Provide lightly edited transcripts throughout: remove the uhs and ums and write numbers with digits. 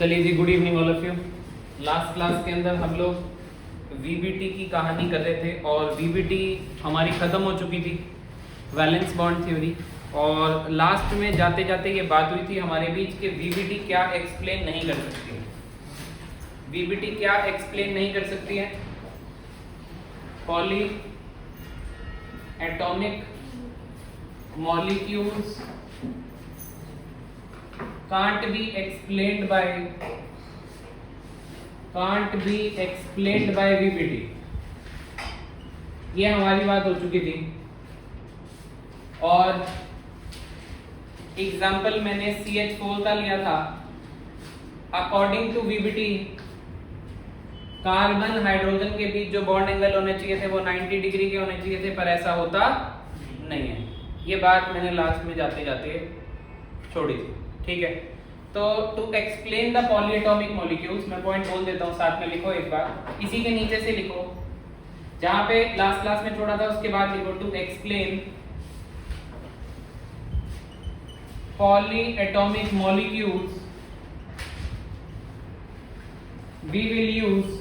चलिए जी, good evening all of you. Last class के अंदर हम लोग वीबीटी की कहानी कर रहे थे और वीबीटी हमारी ख़त्म हो चुकी थी, वैलेंस बॉन्ड थ्योरी। और लास्ट में जाते जाते ये बात हुई थी हमारे बीच कि वीबीटी क्या एक्सप्लेन नहीं कर सकती है। वीबीटी क्या एक्सप्लेन नहीं कर सकती है? Poly atomic molecules can't be explained by VBT। ये हमारी बात हो चुकी थी और एग्जाम्पल मैंने CH4 का लिया था। According to VBT carbon hydrogen के बीच जो बॉन्ड एंगल होने चाहिए थे वो 90 डिग्री के होने चाहिए थे, पर ऐसा होता नहीं है। ये बात मैंने लास्ट में जाते जाते छोड़ी थी, ठीक है। तो to explain the polyatomic molecules, मैं पॉइंट बोल देता हूँ, साथ में लिखो एक बार, इसी के नीचे से लिखो जहां पे लास्ट क्लास में छोड़ा था उसके बाद लिखो to explain polyatomic molecules we will use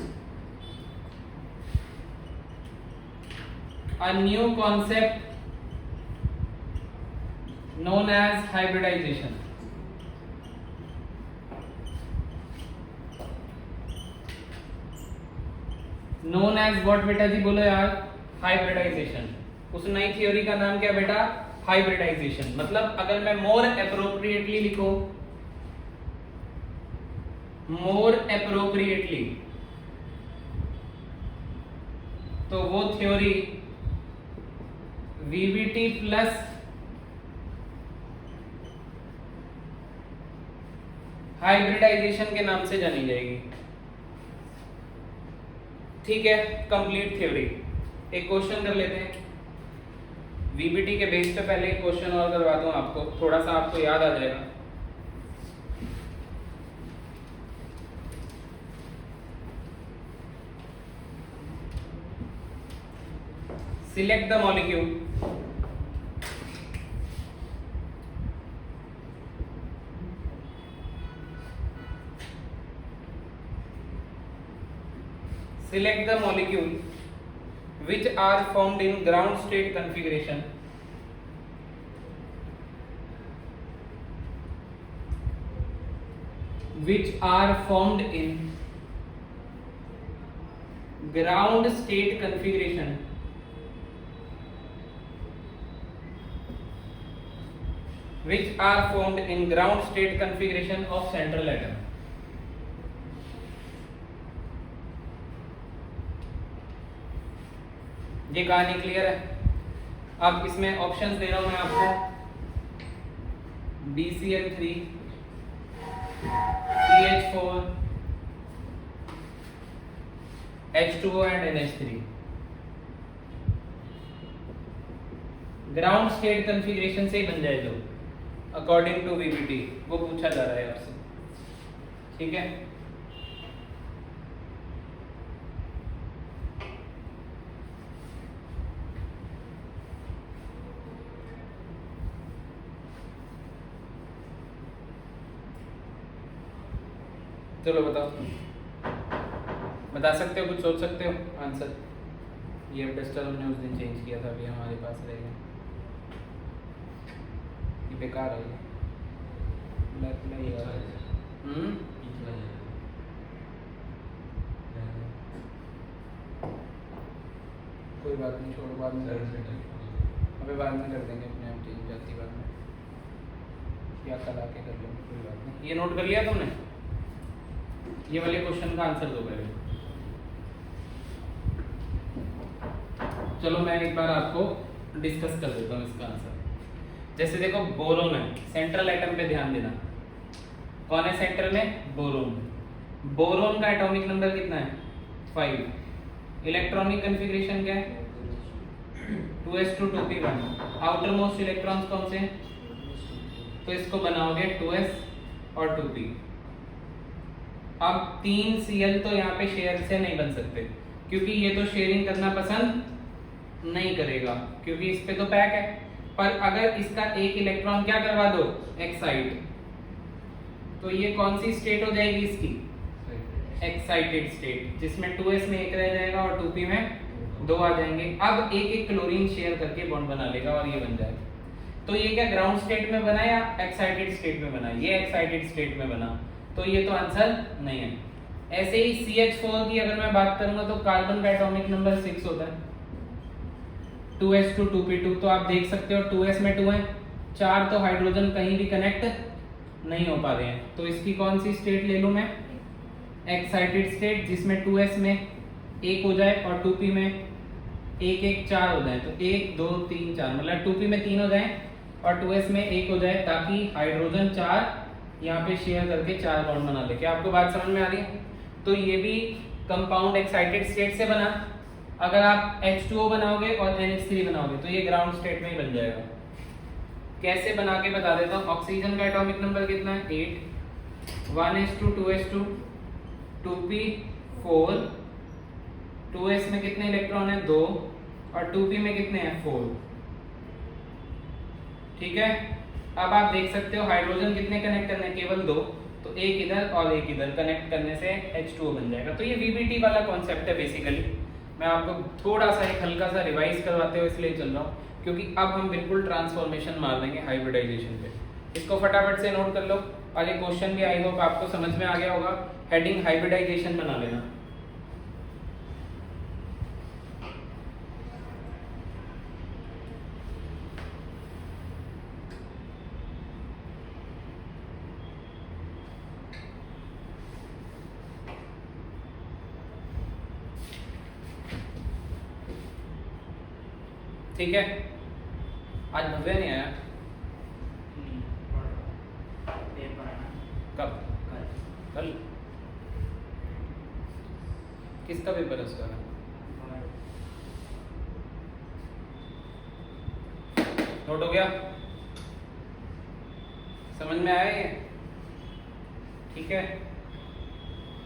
a new concept known as hybridization। known as what बेटा जी बोलो यार? हाइब्रिडाइजेशन। उस नई थ्योरी का नाम क्या बेटा? हाइब्रिडाइजेशन। मतलब अगर मैं मोर एप्रोप्रिएटली लिखो, मोर एप्रोप्रिएटली, तो वो थ्योरी VBT प्लस हाइब्रिडाइजेशन के नाम से जानी जाएगी, ठीक है। Complete theory. एक क्वेश्चन कर लेते हैं VBT के बेस पे। पहले एक क्वेश्चन और करवा दूं आपको, थोड़ा सा आपको याद आ जाएगा। Select the molecule select the molecule which are formed in ground state configuration which are formed in ground state configuration which are formed in ground state configuration of central atom। ये कहानी क्लियर है? अब इसमें options दे रहा हूं मैं आपको, BCl3, CH4, H2O and NH3। Ground state configuration से ही बन जाए जो अकॉर्डिंग टू VBT, वो पूछा जा रहा है आपसे, ठीक है। चलो बताओ, बता सकते हो? कुछ सोच सकते हो आंसर? ये टेस्टर हमने उस दिन चेंज किया था, अभी हमारे पास रहेगा। ये बेकार है, ब्लैक में ही है। कोई बात नहीं, छोड़ो, बाद में कर देंगे। अबे बाद में कर देंगे, अपने आप चेंज जाती बाद में, या कल आके कर लेंगे, कोई बात नहीं। ये नोट कर लिया तुमने? ये वाले क्वेश्चन का आंसर दो पहले। चलो मैं एक बार आपको डिस्कस कर देता हूँ इसका आंसर। जैसे देखो, बोरोन है, सेंट्रल एटम पे ध्यान देना। कौन है सेंटर में? बोरोन। बोरोन का एटॉमिक नंबर कितना है? 5। इलेक्ट्रॉनिक कन्फिग्रेशन क्या है? 2s2 2p1। Outer most electrons कौन से हैं? तो इसको बनाओगे 2s और 2p। अब 3 Cl तो यहाँ पे शेयर से नहीं बन सकते, क्योंकि ये तो शेयरिंग करना पसंद नहीं करेगा, क्योंकि इस पे तो पैक है। पर अगर इसका एक इलेक्ट्रॉन क्या करवा दो, एक्साइट, तो ये कौन सी स्टेट हो जाएगी इसकी? एक्साइटेड स्टेट, जिसमें 2s में एक रह जाएगा और 2p में 2 आ जाएंगे। अब एक एक क्लोरीन शेयर करके बॉन्ड बना लेगा और ये बन जाएगा। तो ये क्या ग्राउंड स्टेट में बना या एक्साइटेड स्टेट में बना? ये एक्साइटेड स्टेट में बना, तो ये तो आंसर नहीं है। ऐसे ही CH4 की अगर मैं बात करूंगा तो कार्बन का एटॉमिक नंबर 6 होता है, 2s2 2p2। तो आप देख सकते हो 2s में 2 है, 4 तो हाइड्रोजन कहीं भी कनेक्ट नहीं हो पा रहे हैं। तो इसकी कौन सी स्टेट ले लूं मैं? एक्साइटेड स्टेट, जिसमें 2s में 1 हो जाए और 2p में 1 1 4 हो जाए। तो 1 2 3 4, मतलब 2p में 3 हो जाए और 2s में 1 हो जाए, ताकि हाइड्रोजन 4 यहाँ पे शेयर करके 4 बॉन्ड बना ले। क्या आपको बात समझ में आ रही है? तो ये भी कंपाउंड एक्साइटेड स्टेट से बना। अगर आप H2O बनाओगे और NH3 बनाओगे तो ये ग्राउंड स्टेट में ही बन जाएगा। कैसे बना के बता देता हूँ। ऑक्सीजन का एटॉमिक नंबर कितना है? 8, 1s2 2s2 2p 4, 2s में कितने इलेक्ट्रॉन है? 2, और 2p में कितने हैं? 4। ठीक है। अब आप देख सकते हो हाइड्रोजन कितने कनेक्ट करने? केवल 2। तो एक इधर और एक इधर कनेक्ट करने से H2O बन जाएगा। तो ये VBT वाला कॉन्सेप्ट है बेसिकली। मैं आपको थोड़ा सा एक हल्का सा रिवाइज करवाते हुए इसलिए चल रहा हूँ क्योंकि अब हम बिल्कुल ट्रांसफॉर्मेशन मार देंगे हाइब्रिडाइजेशन पे। इसको फटाफट से नोट कर लो और ये क्वेश्चन भी आई होप आपको समझ में आ गया होगा। हेडिंग हाइब्रिडाइजेशन बना लेना। ठीक है। आज भव्य नहीं आया? कब? कल। किसका पेपर है उसका? नोट हो गया? समझ में आया ये? ठीक है।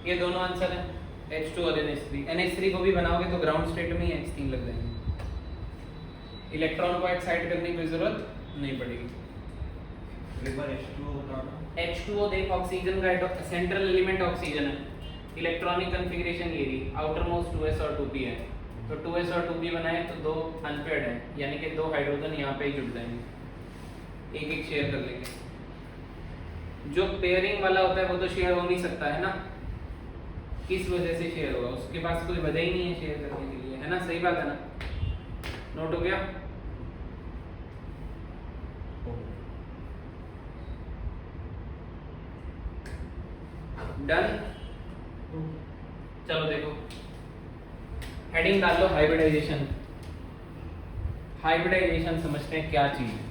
ये दोनों आंसर है, H2 और NH3। NH3 को भी बनाओगे तो ग्राउंड स्टेट में ही H3 लग जाएंगे। इलेक्ट्रॉन को एक्साइट करने की जरूरत नहीं पड़ेगी। H2O देख, ऑक्सीजन का सेंट्रल एलिमेंट ऑक्सीजन है। इलेक्ट्रॉनिक कॉन्फ़िगरेशन ये रही, आउटर मोस्ट 2s और 2p है। तो 2s और 2p बनाए तो 2 अनपेयर्ड है, यानी कि 2 हाइड्रोजन यहाँ पे ही जुड़ जाएंगे, एक एक शेयर कर लेंगे। जो पेयरिंग वाला होता है वो तो शेयर हो नहीं सकता है ना। किस वजह से शेयर होगा? उसके पास कोई वजह ही नहीं है शेयर करने के लिए, है ना? सही बात है ना? नोट हो गया? डन। चलो देखो, हेडिंग डाल लो हाइब्रिडाइजेशन। हाइब्रिडाइजेशन समझते हैं क्या चीज है।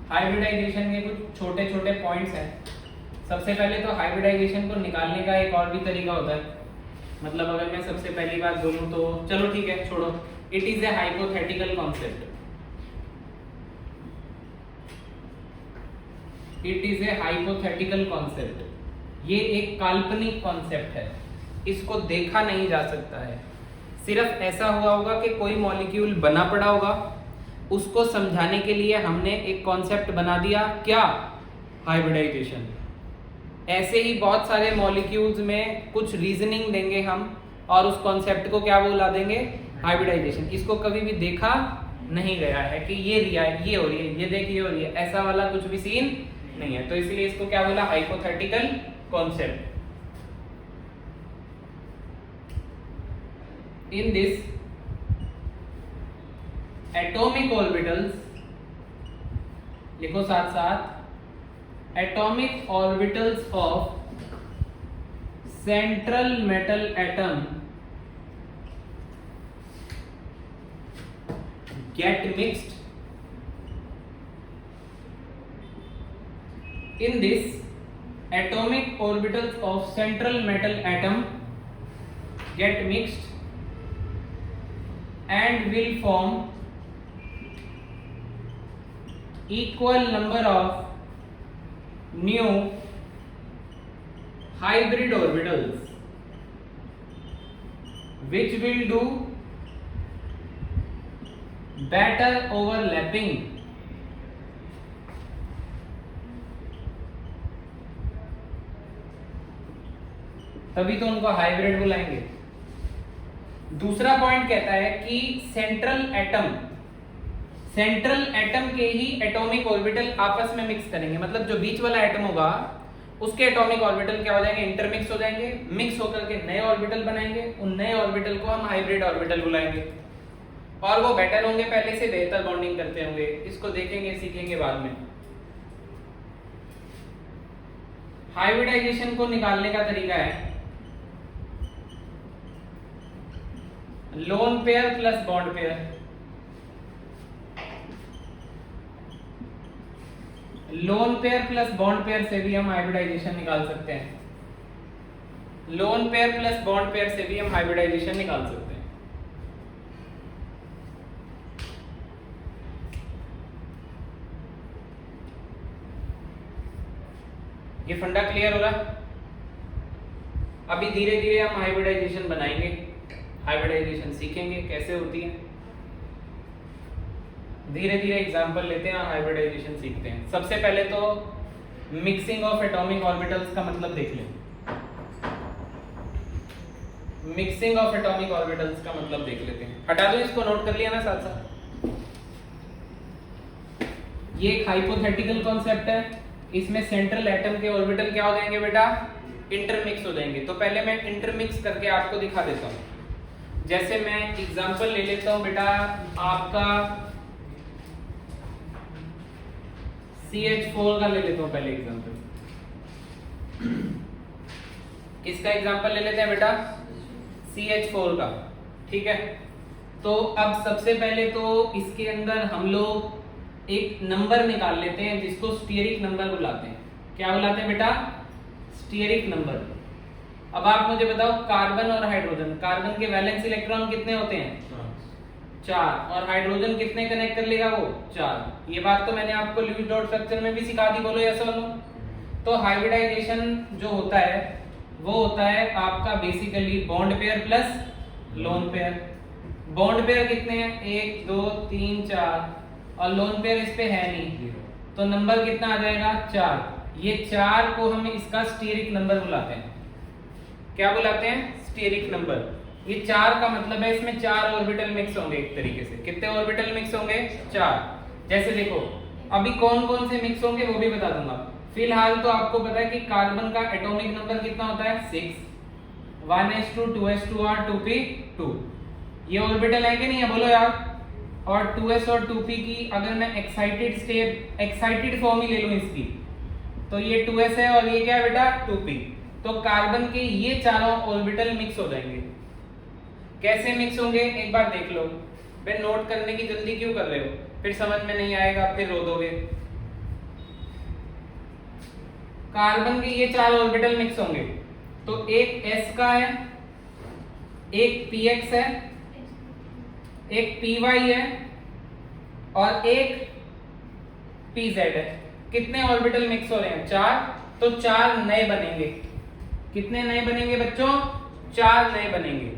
हाइब्रिडाइजेशन के कुछ छोटे छोटे पॉइंट्स हैं। सबसे पहले तो हाइब्रिडाइजेशन को निकालने का एक और भी तरीका होता है। मतलब अगर मैं सबसे पहली बात बोलूं तो चलो ठीक है, छोड़ो। It is a hypothetical concept. It is a hypothetical concept. ये एक काल्पनिक कॉन्सेप्ट है, इसको देखा नहीं जा सकता है। सिर्फ ऐसा हुआ होगा कि कोई मॉलिक्यूल बना पड़ा होगा, उसको समझाने के लिए हमने एक कॉन्सेप्ट बना दिया, क्या? हाइब्रिडाइजेशन। ऐसे ही बहुत सारे मॉलिक्यूल्स में कुछ रीजनिंग देंगे हम और उस कॉन्सेप्ट को क्या बोला देंगे? हाइब्रिडाइजेशन। इसको कभी भी देखा नहीं गया है कि ये रिया ये हो रही है, ये देख ये हो रही है, ऐसा वाला कुछ भी सीन नहीं है। तो इसलिए इसको क्या बोला? Hypothetical concept. In this atomic orbitals, लिखो साथ साथ, atomic orbitals of central metal atom get mixed. In this, atomic orbitals of central metal atom get mixed and will form equal number of new hybrid orbitals. which will do better overlapping तभी तो उनको hybrid बुलाएंगे। दूसरा point कहता है कि central atom के ही atomic orbital आपस में मिक्स करेंगे, मतलब जो बीच वाला एटम होगा उसके एटॉमिक ऑर्बिटल क्या हो जाएंगे, इंटरमिक्स हो जाएंगे, मिक्स होकर के नए ऑर्बिटल बनाएंगे, उन नए ऑर्बिटल को हम हाइब्रिड ऑर्बिटल बुलाएंगे और वो बेटर होंगे, पहले से बेहतर बॉन्डिंग करते होंगे। इसको देखेंगे, सीखेंगे बाद में। हाइब्रिडाइजेशन को निकालने का तरीका है lone pair plus bond pair. Lone pair plus bond pair से भी हम हाइब्रिडाइजेशन निकाल सकते हैं। Lone pair plus bond pair से भी हम हाइब्रिडाइजेशन निकाल सकते हैं। ये फंडा क्लियर हो रहा? अभी धीरे धीरे हम हाइब्रिडाइजेशन बनाएंगे, हाइब्रिडाइजेशन सीखेंगे कैसे होती है। धीरे धीरे एग्जांपल लेते हैं और हाइब्रिडाइजेशन सीखते हैं। सबसे पहले तो मिक्सिंग ऑफ एटॉमिक ऑर्बिटल्स का मतलब देख लें। मिक्सिंग ऑफ एटॉमिक ऑर्बिटल्स का मतलब देख लेते हैं। हटा दो इसको, नोट कर लिया ना साथ साथ। ये एक हाइपोथेटिकल कॉन्सेप्ट है, इसमें सेंट्रल एटम के ऑर्बिटल क्या हो जाएंगे बेटा, इंटरमिक्स हो जाएंगे। तो पहले मैं इंटरमिक्स करके आपको दिखा देता हूं। जैसे मैं एग्जांपल ले लेता हूं बेटा, आपका CH4 का ले लेता हूं पहले एग्जांपल। किसका एग्जांपल ले लेते हैं बेटा, CH4 का, ठीक है। तो अब सबसे पहले तो इसके अंदर हम लोग एक नंबर निकाल लेते हैं जिसको स्टीयरिक नंबर बुलाते हैं। क्या बुलाते हैं बेटा, स्टीयरिक नंबर। अब आप मुझे बताओ, कार्बन और हाइड्रोजन, कार्बन के वैलेंस इलेक्ट्रॉन कितने होते हैं, 4, और हाइड्रोजन कितने कनेक्ट कर लेगा वो, 4। ये बात तो मैंने आपको ल्यूइस डॉट स्ट्रक्चर में भी सिखा दी, बोलो यस और नो। तो हाइब्रिडाइजेशन जो होता है वो होता है आपका basically bond pair plus lone pair. Bond pair कितने हैं, 1 2 3 4, और लोन पेयर इस पे है नहीं, तो नंबर कितना आ जाएगा, 4। ये 4 को हम इसका स्टीयरिक नंबर बुलाते हैं। क्या बुलाते हैं, स्टीयरिक नंबर। ये 4 का मतलब है इसमें 4 ऑर्बिटल मिक्स होंगे एक तरीके से। कितने ऑर्बिटल मिक्स होंगे, 4। जैसे देखो अभी कौन कौन से मिक्स होंगे वो भी बता दूंगा। फिलहाल तो आपको पता है कि कार्बन का एटॉमिक नंबर कितना होता है, 6, 1s2 2s2 और 2p 2। ये ऑर्बिटल है कि नहीं है, बोलो यार। और 2s और 2p की अगर मैं एक्साइटेड फॉर्म ही ले लूं इसकी, तो ये 2s है और ये क्या है बेटा, 2p। तो कार्बन के ये चारों ऑर्बिटल मिक्स हो जाएंगे। कैसे मिक्स होंगे एक बार देख लो। भाई नोट करने की जल्दी क्यों कर रहे हो, फिर समझ में नहीं आएगा, फिर रो दोगे। कार्बन के ये 4 ऑर्बिटल मिक्स होंगे, तो एक s का है, एक px है, एक py है और एक pz है। कितने ऑर्बिटल मिक्स हो रहे हैं, 4। तो 4 नए बनेंगे। कितने नए बनेंगे बच्चों, 4 नए बनेंगे।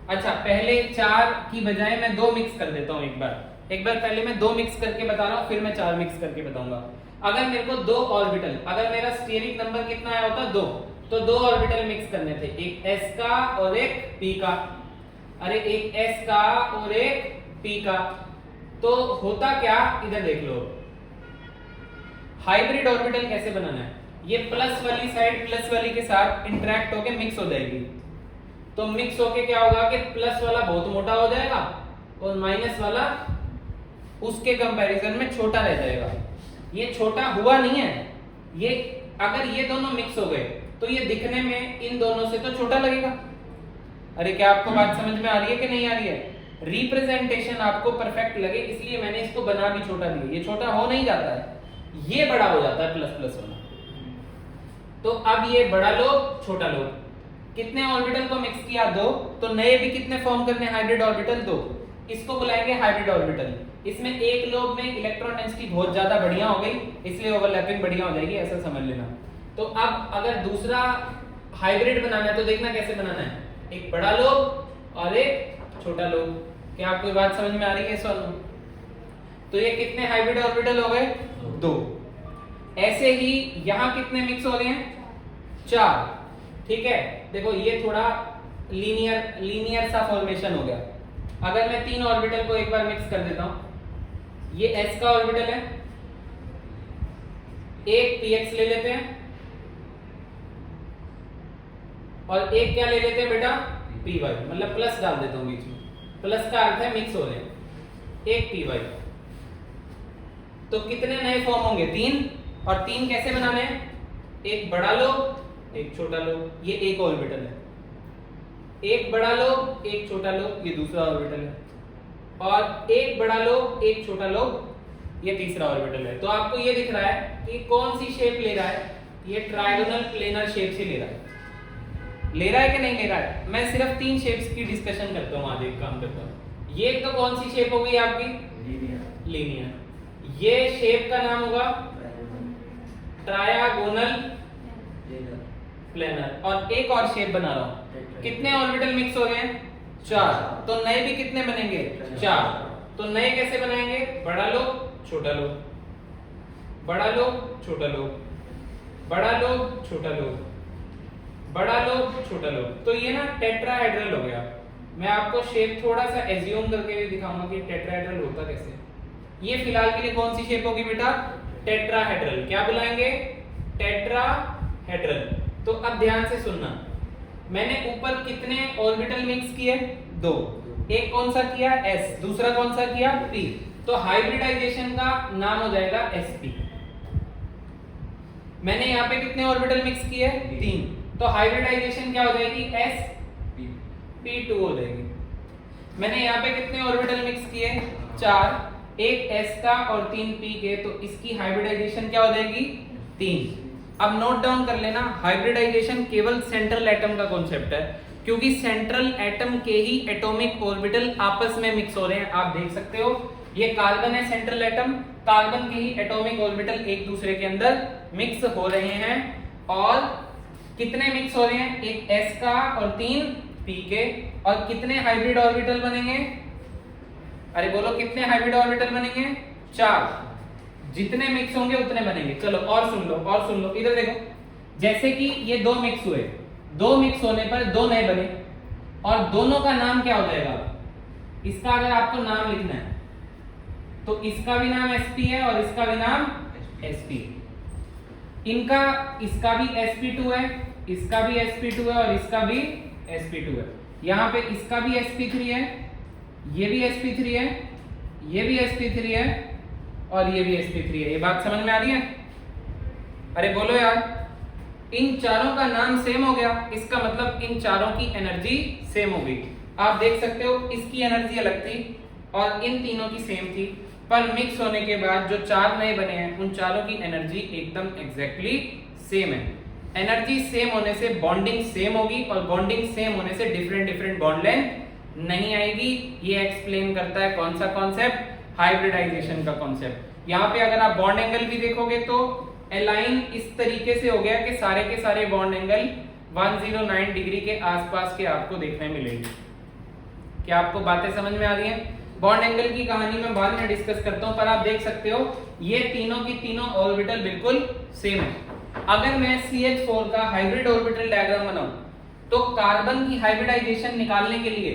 अच्छा, पहले 4 की बजाय मैं 2 मिक्स कर देता हूं। एक बार पहले मैं 2 मिक्स करके बता रहा हूं, फिर मैं 4 मिक्स करके बताऊंगा। अगर मेरे को 2 ऑर्बिटल, अगर मेरा स्टीयरिक नंबर कितना आया होता, 2, तो 2 ऑर्बिटल मिक्स करने थे, एक s का और एक p का। अरे एक s का और एक p का, तो होता क्या, इधर देख लो। हाइब्रिड ऑर्बिटल कैसे बनाना है, ये प्लस वाली साइड प्लस वाली के साथ इंटरेक्ट होके मिक्स हो जाएगी। तो मिक्स होके क्या होगा कि प्लस वाला बहुत मोटा हो जाएगा और माइनस वाला उसके कंपैरिजन में छोटा रह जाएगा। ये छोटा हुआ नहीं है, ये अगर ये दोनों मिक्स हो गए तो ये दिखने में इन दोनों से तो छोटा लगेगा। अरे क्या आपको बात समझ में आ रही है कि नहीं आ रही है? रिप्रेजेंटेशन आपको परफेक्ट लगे इसलिए मैंने इसको बना भी छोटा दिया। ये छोटा हो नहीं जाता है, ये बड़ा हो जाता है प्लस प्लस वाला। तो अब ये बड़ा लोब छोटा लोब, कितने ऑर्बिटल को मिक्स किया, 2। तो नए भी कितने फॉर्म करने, हाइब्रिड ऑर्बिटल 2। इसको बुलाएंगे हाइब्रिड ऑर्बिटल। इसमें एक लोब में इलेक्ट्रॉन डेंसिटी बहुत ज्यादा बढ़िया हो गई, इसलिए ओवरलैपिंग बढ़िया हो जाएगी, ऐसा समझ लेना। तो अब अगर दूसरा हाइब्रिड बनाना है तो देखना कैसे बनाना है। एक बड़ा लोब और एक छोटा लोब। क्या आपको बात समझ में आ रही है सोनू? तो ये कितने हाइब्रिड ऑर्बिटल हो गए? 2। ऐसे ही यहां कितने मिक्स हो रहे हैं? 4। ठीक है, देखो ये थोड़ा लीनियर सा फॉर्मेशन हो गया। अगर मैं 3 ऑर्बिटल को एक बार मिक्स कर देता हूं, ये s का ऑर्बिटल है, एक px ले लेते हैं और एक क्या ले लेते हैं बेटा? py, मतलब प्लस डाल देता हूं बीच में, प्लस का अर्थ है मिक्स हो रहे हैं, एक py। तो कितने नए फॉर्म होंगे? 3। और 3 कैसे बनाने हैं? एक बड़ा लोब, एक छोटा लोब, ये एक ऑर्बिटल है, एक बड़ा लोब, एक छोटा लोब, ये दूसरा ऑर्बिटल है, और एक बड़ा लोब, एक छोटा लोब, ये तीसरा ऑर्बिटल है। तो आपको ये दिख रहा है कि कौन सी शेप ले रहा है? ये ट्रायगोनल प्लेनर शेप से ले रहा है। ले रहा है कि नहीं ले रहा है? मैं सिर्फ 3 शेप्स की डिस्कशन करता हूं, आज एक काम करता हूं। ये तो कौन सी शेप होगी आपकी? लीनियर। ये शेप का नाम होगा ट्रायगोनल प्लेनर। और एक और शेप बना रहा हूं। कितने ऑर्बिटल मिक्स हो रहे हैं? 4। तो नए भी कितने बनेंगे? 4। तो नए कैसे बनाएंगे? बड़ा लोब, छोटा लोब, बड़ा लोब, छोटा लोब, बड़ा लोब, छोटा लोब, बड़ा लोब, छोटा लोब। तो ये ना टेट्राहेड्रल हो गया। मैं आपको शेप थोड़ा सा एज्यूम करके भी दिखाऊंगा कि टेट्राहेड्रल होता कैसे। ये फिलहाल के लिए कौन सी शेप होगी बेटा? टेट्राहेड्रल। क्या बुलाएंगे? टेट्राहेड्रल। तो अब ध्यान से सुनना, मैंने ऊपर कितने ऑर्बिटल मिक्स किए? 2। एक कौन सा किया? s, दूसरा कौन सा किया? p। तो हाइब्रिडाइजेशन का नाम हो जाएगा sp। मैंने यहाँ पे कितने ऑर्बिटल मिक्स किए? 3। तो हाइब्रिडाइजेशन क्या हो जाएगी? sp2 हो जाएगी। मैंने यहाँ पे कितने ऑर्बिटल मिक्स किए? 4, एक s का और 3 p के, तो इसकी हाइब्रिडाइजेशन क्या हो जाएगी? 3। अब नोट डाउन कर लेना, हाइब्रिडाइजेशन केवल सेंट्रल एटम का कॉन्सेप्ट है, क्योंकि सेंट्रल एटम के ही एटॉमिक ऑर्बिटल आपस में मिक्स हो रहे हैं। आप देख सकते हो, ये कार्बन है सेंट्रल एटम, कार्बन के ही एटॉमिक ऑर्बिटल एक दूसरे के अंदर मिक्स हो रहे हैं। और कितने मिक्स हो रहे हैं? एक s का और 3 p के। और कितने हाइब्रिड ऑर्बिटल बनेंगे? अरे बोलो, कितने हाइब्रिड ऑर्बिटल बनेंगे? 4। जितने मिक्स होंगे उतने बनेंगे। चलो और सुन लो, और सुन लो, इधर देखो। जैसे कि ये 2 मिक्स हुए, 2 मिक्स होने पर 2 नए बने, और दोनों का नाम क्या हो जाएगा? इसका अगर आपको नाम लिखना है तो इसका भी नाम sp है और इसका भी नाम sp। इनका, इसका भी sp2 है, इसका भी sp2 है और इसका भी sp2 है। यहाँ पे इसका भी sp3 है, ये भी sp3 है, ये भी sp3 है और ये भी sp3 है। ये बात समझ में आ रही है? अरे बोलो यार, इन चारों का नाम सेम हो गया, इसका मतलब इन चारों की एनर्जी सेम हो गई। आप देख सकते हो, इसकी एनर्जी अलग थी और इन तीनों की सेम थी, पर मिक्स होने के बाद जो 4 नए बने हैं उन चारों की एनर्जी एकदम एग्जैक्टली सेम है। एनर्जी सेम होने से बॉन्डिंग सेम होगी और बॉन्डिंग सेम होने से डिफरेंट बॉन्ड लेंथ नहीं आएगी। ये एक्सप्लेन करता है कौन सा कॉन्सेप्ट? हाइब्रिडाइजेशन का कॉन्सेप्ट। यहाँ पे अगर आप बॉन्ड एंगल भी देखोगे तो अलाइन इस तरीके से हो गया कि सारे के सारे बॉन्ड एंगल 109 डिग्री के आसपास के आपको देखने मिलेंगे। क्या आपको बातें समझ में आ रही हैं? बॉन्ड एंगल की कहानी मैं बाद में डिस्कस करता हूं, पर आप देख सकते हो ये तीनों की तीनों ऑर्बिटल बिल्कुल सेम है। अगर मैं CH4 का हाइब्रिड ऑर्बिटल डायग्राम बनाऊं तो कार्बन की हाइब्रिडाइजेशन निकालने के लिए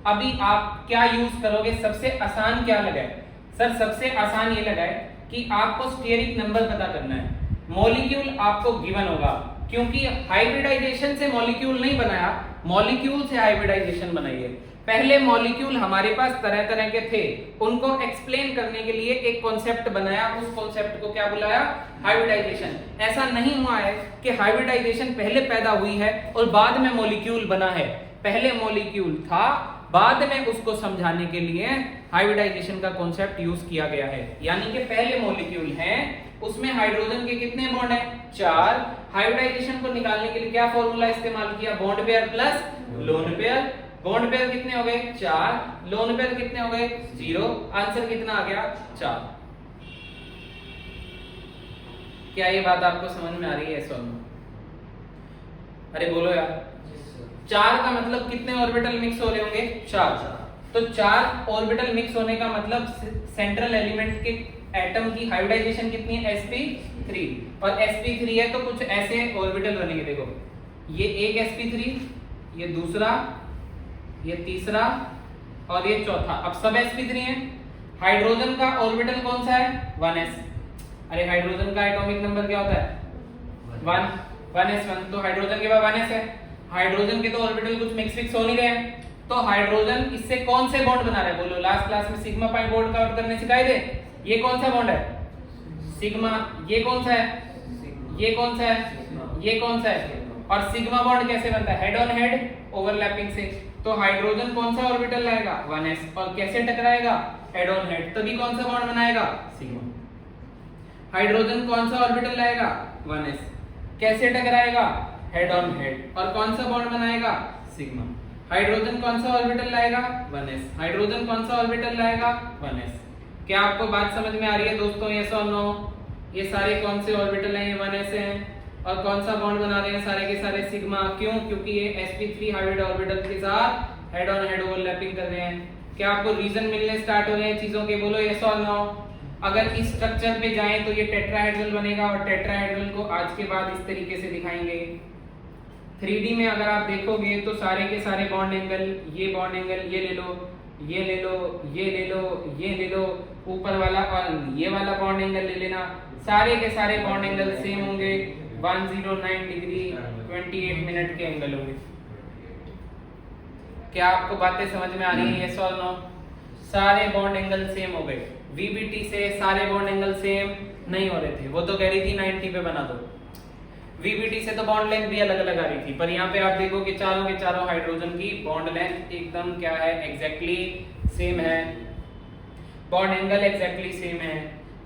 अभी आप क्या यूज करोगे? सबसे आसान क्या लगा है? सर सबसे आसान ये लगा है कि आपको स्टेरिक नंबर पता करना है। मॉलिक्यूल आपको गिवन होगा, क्योंकि हाइब्रिडाइजेशन से मॉलिक्यूल नहीं बनाया, मॉलिक्यूल से हाइब्रिडाइजेशन बनाई है। पहले मॉलिक्यूल हमारे पास तरह तरह के थे, उनको एक्सप्लेन करने के लिए एक कॉन्सेप्ट बनाया, उस कॉन्सेप्ट को क्या बुलाया? हाइब्रिडाइजेशन। ऐसा नहीं हुआ है कि हाइब्रिडाइजेशन पहले पैदा हुई है और बाद में मॉलिक्यूल बना है। पहले मॉलिक्यूल था, बाद में उसको समझाने के लिए हाइब्रिडाइजेशन का कॉन्सेप्ट यूज किया गया है। यानी कि पहले मॉलिक्यूल है, उसमें हाइड्रोजन के कितने बॉन्ड हैं? 4। हाइब्रिडाइजेशन को निकालने के लिए क्या फॉर्मूला इस्तेमाल किया? Bond pair plus lone pair. Bond pair कितने हो गए? 4। लोन पेयर कितने हो गए? 0। आंसर कितना आ गया? 4। क्या ये बात आपको समझ में आ रही है? अरे बोलो यार। 4 का मतलब कितने ऑर्बिटल मिक्स हो रहे होंगे? 4। तो 4 ऑर्बिटल मिक्स होने का मतलब सेंट्रल एलिमेंट के एटम की हाइब्रिडाइजेशन कितनी है? sp3। और sp3 है तो कुछ ऐसे ऑर्बिटल बनेंगे, देखो ये एक sp3, ये दूसरा, ये तीसरा और ये चौथा। अब सब sp3 है। हाइड्रोजन का ऑर्बिटल कौन सा है? 1s। अरे हाइड्रोजन का एटॉमिक नंबर क्या होता है? 1s1। तो हाइड्रोजन के बाद 1s है। हाइड्रोजन के तो ऑर्बिटल कुछ मिक्स फिक्स हो नहीं रहे हैं, तो हाइड्रोजन इससे कौन से बॉन्ड बना रहा है? बोलो, लास्ट क्लास में सिग्मा पाई बॉन्ड काउंट करने सिखाए थे। ये कौन सा बॉन्ड है? सिग्मा। ये कौन सा है? ये कौन सा है? ये कौन सा है? और सिग्मा बॉन्ड कैसे बनता है? हेड ऑन हेड ओवरलैपिंग से। तो हाइड्रोजन कौन सा ऑर्बिटल लाएगा? 1s। और कैसे टकराएगा? Head on head. तभी कौन सा बॉन्ड बनाएगा? सिग्मा। हाइड्रोजन कौन सा ऑर्बिटल लाएगा? 1s। कैसे टकराएगा? Head on head. और कौन सा बॉन्ड बनाएगा? सिग्मा। हाइड्रोजन कौन सा ऑर्बिटल लाएगा? 1s। हाइड्रोजन कौन सा ऑर्बिटल लाएगा? 1s। क्या आपको बात समझ में आ रही है दोस्तों? यस और नो? ये सारे कौन से ऑर्बिटल हैं? ये 1s हैं। और कौन सा बॉन्ड बना रहे हैं? सारे के सारे सिग्मा। क्यों? क्योंकि ये sp3 हाइब्रिड ऑर्बिटल के साथ हेड ऑन हेड ओवरलैपिंग कर रहे हैं। क्या आपको रीजन मिलने स्टार्ट हो रहे हैं चीजों के? बोलो यस और नो? अगर इस स्ट्रक्चर पे जाएं तो ये टेट्राहेड्रल बनेगा, और टेट्राहेड्रल को आज के बाद इस तरीके से दिखाएंगे। 3D में अगर आप देखोगे तो सारे के सारे बॉन्ड एंगल, ये बॉन्ड एंगल ये ले लो, ये ले लो, ये ले लो, ये ले लो, ऊपर वाला और ये वाला बॉन्ड एंगल ले लेना। सारे के सारे बॉन्ड एंगल सेम होंगे, 109 डिग्री 28 मिनट के एंगल होंगे। क्या आपको बातें समझ में आ रही है? यस और नो? सारे बॉन्ड एंगल सेम हो गए। VBT से सारे बॉन्ड एंगल सेम नहीं हो रहे थे, वो तो कह रही थी 90 पे बना दो। VBT से तो बॉन्ड लेंथ भी अलग अलग आ रही थी, पर यहाँ पे आप देखो कि चारों के चारों हाइड्रोजन की बॉन्ड लेंथ एकदम क्या है? एग्जैक्टली सेम है। बॉन्ड एंगल एग्जैक्टली सेम है।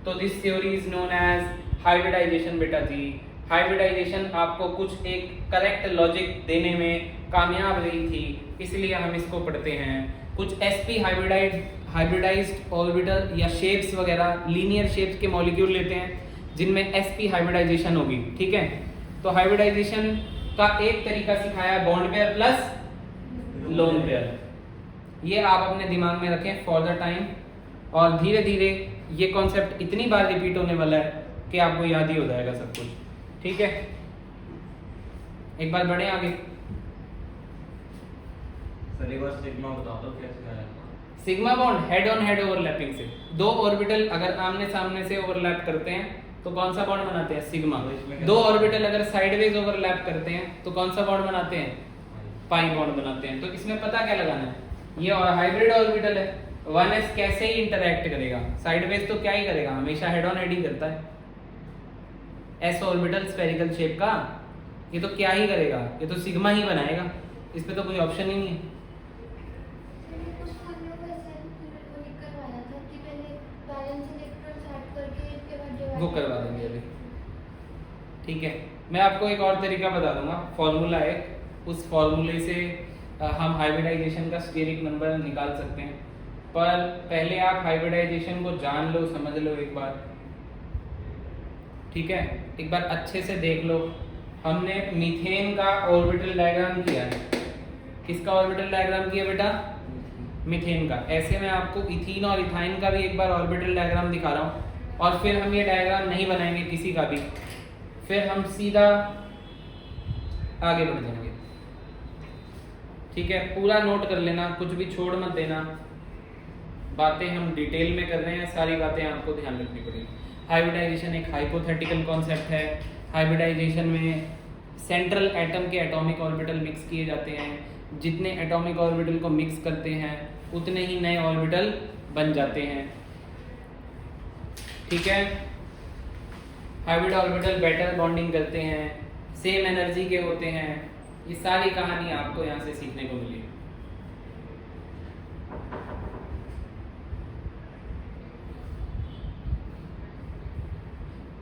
तो this theory is known as hybridization बेटा जी। हाइब्रिडाइजेशन आपको कुछ एक करेक्ट लॉजिक देने में कामयाब रही थी, इसलिए हम इसको पढ़ते हैं। कुछ sp हाइब्रिडाइज्ड ऑर्बिटल या शेप्स वगैरह, लीनियर शेप्स के मॉलिक्यूल लेते हैं जिनमें sp हाइब्रिडाइजेशन होगी, ठीक है। तो हाइब्रिडाइजेशन का एक तरीका सिखाया bond pair plus lone pair. ये आप अपने दिमाग में रखें फॉर द टाइम, और धीरे धीरे ये कॉन्सेप्ट इतनी बार रिपीट होने वाला है कि आपको याद ही हो जाएगा सब कुछ, ठीक है। एक बार बढ़े आगे। सर एक बार सिग्मा बता दो कैसे है। Sigma bond head on head overlapping से। दो ऑर्बिटल अगर आमने सामने से ओवरलैप करते हैं तो कौन सा बॉन्ड बनाते हैं? सिग्मा। दो ऑर्बिटल अगर साइडवेज ओवरलैप करते हैं तो कौन सा बॉन्ड बनाते हैं? पाई बॉन्ड बनाते हैं। तो इसमें पता क्या लगाना है? ये हाइब्रिड ऑर्बिटल है, 1s कैसे ही इंटरैक्ट करेगा? साइडवेज तो क्या ही करेगा? हमेशा हेड ऑन हेड ही करता है। s ऑर्बिटल स्फेरिकल शेप का, ये तो क्या ही करेगा? ये तो सिग्मा ही बनाएगा, इस पे तो कोई ऑप्शन ही नहीं है। वो करवा देंगे अभी, ठीक है। मैं आपको एक और तरीका बता दूंगा, फॉर्मूला है, उस फॉर्मूले से हम हाइब्रिडाइजेशन का स्टेरिक नंबर निकाल सकते हैं। पर पहले आप हाइब्रिडाइजेशन को जान लो, समझ लो एक बार, ठीक है। एक बार अच्छे से देख लो। हमने मीथेन का ऑर्बिटल डायग्राम किया है। किसका ऑर्बिटल डायग्राम किया बेटा? मीथेन का। ऐसे मैं आपको इथीन और इथाइन का भी एक बार ऑर्बिटल डायग्राम दिखा रहा हूँ, और फिर हम ये डायग्राम नहीं बनाएंगे किसी का भी, फिर हम सीधा आगे बढ़ जाएंगे, ठीक है। पूरा नोट कर लेना, कुछ भी छोड़ मत देना। बातें हम डिटेल में कर रहे हैं, सारी बातें आपको ध्यान रखनी पड़ेगी। हाइब्रिडाइजेशन एक हाइपोथेटिकल कॉन्सेप्ट है। हाइब्रिडाइजेशन में सेंट्रल एटम के एटॉमिक ऑर्बिटल मिक्स किए जाते हैं। जितने एटॉमिक ऑर्बिटल को मिक्स करते हैं उतने ही नए ऑर्बिटल बन जाते हैं, ठीक है। हाइब्रिड ऑर्बिटल बेटर बॉन्डिंग करते हैं, सेम एनर्जी के होते हैं। ये सारी कहानी आपको यहाँ से सीखने को मिली।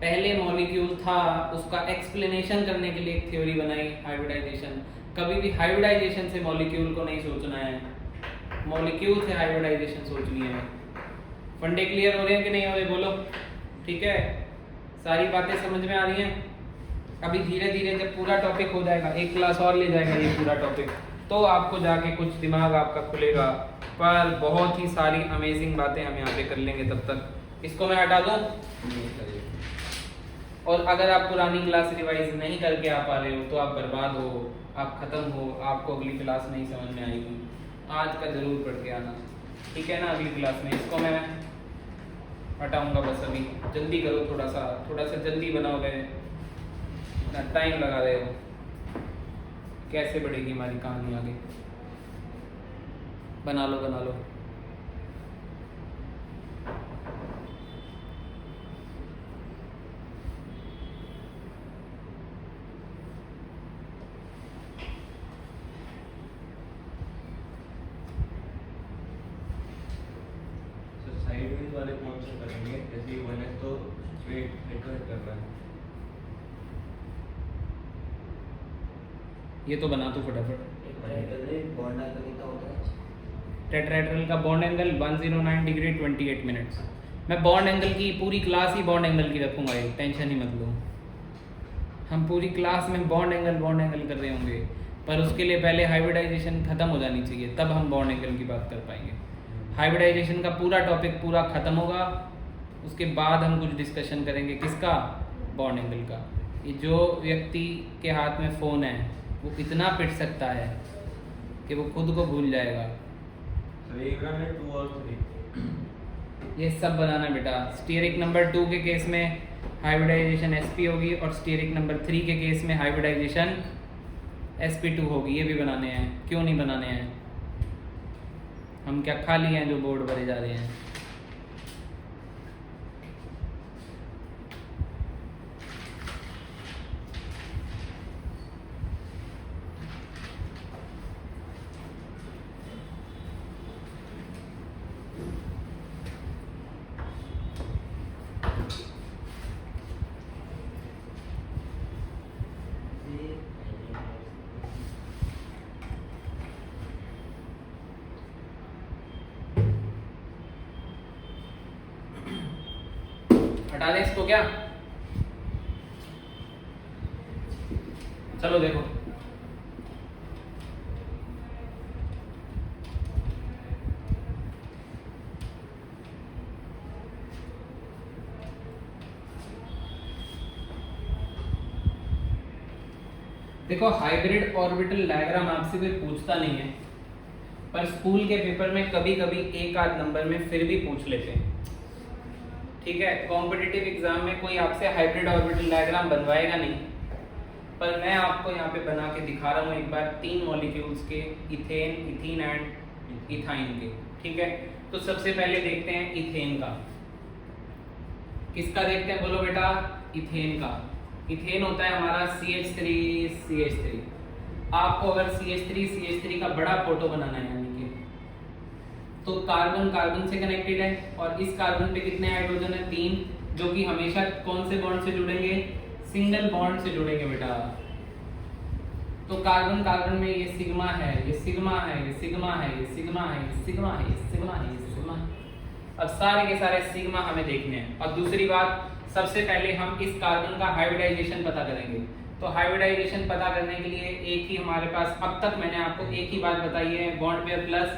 पहले मॉलिक्यूल था, उसका एक्सप्लेनेशन करने के लिए एक थ्योरी बनाई हाइब्रिडाइजेशन। कभी भी हाइब्रिडाइजेशन से मॉलिक्यूल को नहीं सोचना है, मॉलिक्यूल से हाइब्रिडाइजेशन सोचनी है। फंडे क्लियर हो रहे हैं कि नहीं हो रहे? बोलो, ठीक है। सारी बातें समझ में आ रही हैं? अभी धीरे धीरे जब पूरा टॉपिक हो जाएगा, एक क्लास और ले जाएगा ये पूरा टॉपिक, तो आपको जाके कुछ दिमाग आपका खुलेगा। पर बहुत ही सारी अमेजिंग बातें हम यहाँ पे कर लेंगे। तब तक इसको मैं हटा दूँ। और अगर आप पुरानी क्लास रिवाइज नहीं करके आ पा रहे हो तो आप बर्बाद हो, आप ख़त्म हो, आपको अगली क्लास नहीं समझ में आएगी। आज का ज़रूर पढ़ के आना, ठीक है ना? अगली क्लास में इसको मैं हटाऊंगा। बस अभी जल्दी करो, थोड़ा सा जल्दी बनाओगे, इतना टाइम लगा रहे हो, कैसे बढ़ेगी हमारी कहानी आगे? बना लो। साइडवेज वाले कौन से करेंगे? जैसे 1s तो स्ट्रेट हेड करना है। ये तो बना तू फटाफट। बॉन्ड एंगल कितना होता है? टेट्राहेड्रल का बॉन्ड एंगल 109 डिग्री 28 मिनट्स। मैं बॉन्ड एंगल की पूरी क्लास ही बॉन्ड एंगल की रखूंगा, ये टेंशन ही मत लो। हम पूरी क्लास में बॉन्ड एंगल कर रहे होंगे, पर उसके लिए पहले हाइब्रिडाइजेशन खत्म हो जानी चाहिए, तब हम बॉन्ड एंगल की बात कर पाएंगे। हाइब्रिडाइजेशन का पूरा टॉपिक पूरा खत्म होगा, उसके बाद हम कुछ डिस्कशन करेंगे किसका? बॉन्ड एंगल का। ये जो व्यक्ति के हाथ में फ़ोन है वो इतना पिट सकता है कि वो खुद को भूल जाएगा। डायग्राम में 2 और 3 ये सब बनाना है बेटा। स्टीयरिक नंबर 2 के केस में हाइब्रिडाइजेशन sp होगी, और स्टीयरिक नंबर 3 के केस में हाइब्रिडाइजेशन sp2 होगी। ये भी बनाने हैं। क्यों नहीं बनाने हैं? हम क्या खाली हैं जो बोर्ड भरे जा रहे हैं? हटा दें इसको क्या? चलो देखो, हाइब्रिड ऑर्बिटल डायग्राम आपसे कोई पूछता नहीं है, पर स्कूल के पेपर में कभी कभी एक आध नंबर में फिर भी पूछ लेते हैं। ठीक है, कॉम्पिटिटिव एग्जाम में कोई आपसे हाइब्रिड ऑर्बिटल डायग्राम बनवाएगा नहीं, पर मैं आपको यहाँ पे बना के दिखा रहा हूँ एक बार 3 मॉलिक्यूल्स के, इथेन, इथीन एंड इथाइन के। ठीक है, तो सबसे पहले देखते हैं इथेन का। किसका देखते हैं? बोलो बेटा, इथेन का। इथेन होता है हमारा CH3। आपको अगर CH3 का बड़ा फोटो बनाना है, यानी कि तो कार्बन से कनेक्टेड है, और इस कार्बन पे कितने हाइड्रोजन है? 3, जो कि हमेशा कौन से बॉन्ड से जुड़ेंगे? सिंगल बॉन्ड से जुड़ेंगे बेटा। तो कार्बन में ये सिग्मा है, ये सिग्मा है, ये सिग्मा है, ये सिग्मा है, ये सिग्मा है, ये सिग्मा है, ये सिग्मा है। अब सारे के सारे सिग्मा हमें देखने हैं। और दूसरी बात, सबसे पहले हम इस कार्बन का हाइब्रिडाइजेशन पता करेंगे। तो हाइब्रिडाइजेशन पता करने के लिए एक ही हमारे पास, अब तक मैंने आपको एक ही बात बताई है, bond pair plus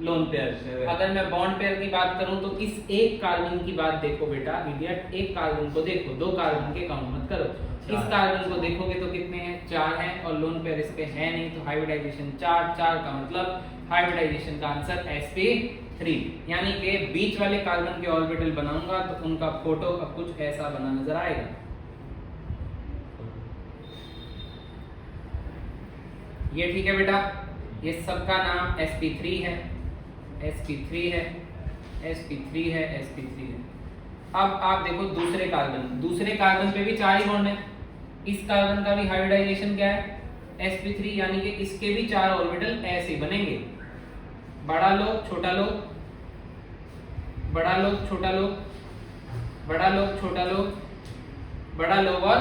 lone pair. अगर मैं बॉन्ड पेयर की बात करूं तो इस एक कार्बन की बात देखो बेटा, इडियट, एक कार्बन को देखो, 2 कार्बन के काउंट मत करो। इस कार्बन को देखोगे तो कितने हैं? 4 हैं, और लोन पेयर इस पे है नहीं, तो हाइब्रिडाइजेशन 4 का मतलब हाइब्रिडाइजेशन का आंसर sp3। यानी कि बीच वाले कार्बन के ऑर्बिटल बनाऊंगा तो उनका फोटो अब कुछ ऐसा बना नजर आएगा। ये ठीक है बेटा, ये सबका नाम sp3 है, sp3 है, sp3 है, sp3 है। अब आप देखो दूसरे कार्बन पे भी 4 ही बॉन्ड है। इस कार्बन का भी हाइब्रिडाइजेशन क्या है? sp3, यानी कि इसके भी 4 ऑर्बिटल ऐसे बनेंगे। बड़ा लो, छोटा लो, बड़ा लो, छोटा लो, बड़ा लो, छोटा लो, बड़ा लोब और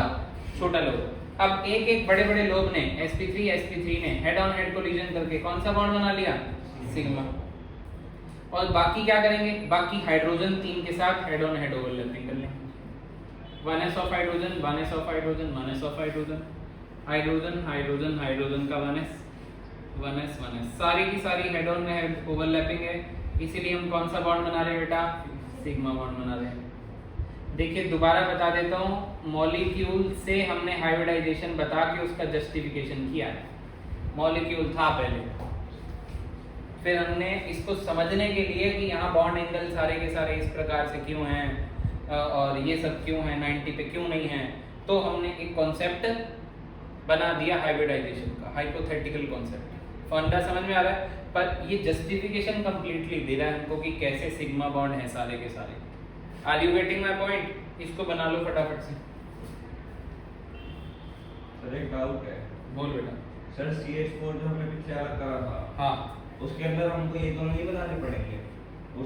छोटा लोब। अब एक बड़े लोब ने sp3 ने हेड ऑन हेड कोलिजन करके कौन सा बॉन्ड बना लिया? सिग्मा। और बाकी क्या करेंगे? बाकी हाइड्रोजन 3 के साथ हेड ऑन हेड ओवरलैपिंग कर लेंगे। 1s of hydrogen, 1s of hydrogen, 1s of hydrogen, hydrogen hydrogen hydrogen का 1s 1s 1s, सारी की सारी हेड ऑन में ओवरलैपिंग है, इसीलिए हम कौन सा बॉन्ड बना रहे हैं बेटा, सिग्मा बॉन्ड बना रहे हैं। देखिए दोबारा बता देता हूँ, मॉलिक्यूल से हमने हाइब्रिडाइजेशन बता के उसका जस्टिफिकेशन किया है। मॉलिक्यूल था पहले, फिर हमने इसको समझने के लिए कि यहाँ बॉन्ड एंगल सारे के सारे इस प्रकार से क्यों हैं और ये सब क्यों है 90 पे क्यों नहीं है, तो हमने एक कॉन्सेप्ट बना दिया हाइब्रिडाइजेशन का, हाइपोथेटिकल कॉन्सेप्ट। फंडा समझ में आ रहा है, पर ये जस्टिफिकेशन कंप्लीटली दे रहा है हमको कि कैसे सिग्मा बॉन्ड है सारे के सारे। Are you getting my point? इसको बना लो फटाफट से। सर एक डाउट है। बोल बेटा। सर CH4 जो हमने पिछले अलग करा था, हाँ उसके अंदर हमको ये दोनों नहीं बनाने पड़ेंगे?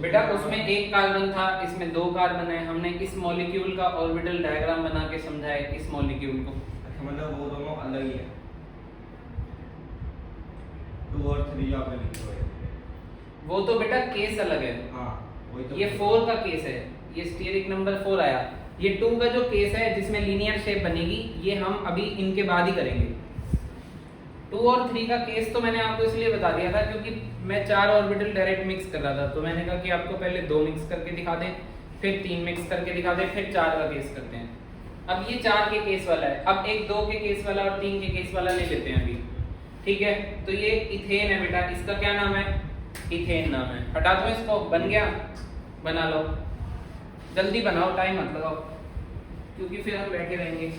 बेटा उसमें एक कार्बन था, इसमें 2 कार्बन है, हमने इस मॉलिक्यूल का ऑर्बिटल डायग्राम बना के समझा है इस मॉलिक्यूल को। अच्छा, मतलब वो दोनों अलग ही है। 2 और 3 यहाँ पे लिखे हुए हैं। वो तो बेटा केस अलग है। हाँ वही तो। ये 4 का केस है, ये स्टीयरिक नंबर 4 आया। ये 2 का जो केस है जिसमें लीनियर शेप बनेगी, ये हम अभी इनके बाद ही करेंगे। 2 और 3 का केस तो मैंने आपको इसलिए बता दिया था क्योंकि मैं 4 ऑर्बिटल डायरेक्ट मिक्स कर रहा था, तो मैंने कहा कि आपको पहले 2 मिक्स करके दिखा दें, फिर 3 मिक्स करके दिखा दें, फिर 4 का केस करते हैं। अब ये 4 के केस वाला है, अब एक 2 के केस वाला और 3 के केस वाला ले लेते हैं अभी, ठीक है। तो ये इथेन है बेटा, इसका क्या नाम है, इथेन नाम है। हटा दो इसको, बन गया, बना लो, जल्दी बनाओ, टाइम मत लगाओ क्योंकि फिर हम बैठे रहेंगे।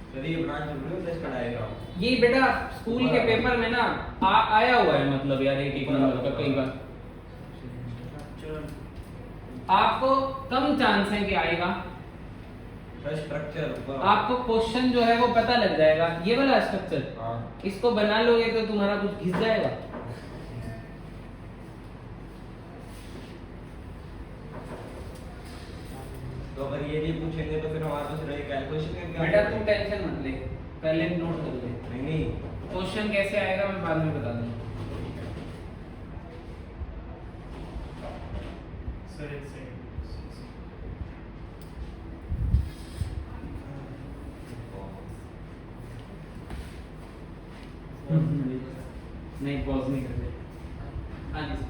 सर ये ब्रांच जरूरी है इसका डायग्राम? ये बेटा स्कूल के पेपर में ना आया हुआ है, मतलब यार एक नंबर का कई बार। आपको कम चांस है कि आएगा, स्ट्रक्चर आपको क्वेश्चन जो है वो पता लग जाएगा। ये वाला स्ट्रक्चर, हाँ। इसको बना लोगे तो तुम्हारा कुछ घिस जाएगा। तो अगर ये नहीं पूछेंगे तो फिर हमारे पास रहे कैलकुलेशन क्या? बेटा तुम टेंशन मत ले, पहले नोट कर ले। नहीं क्वेश्चन कैसे आएगा मैं बाद में बता दूंगा। सर एक सेकंड। नहीं पॉज नहीं करते। हाँ जी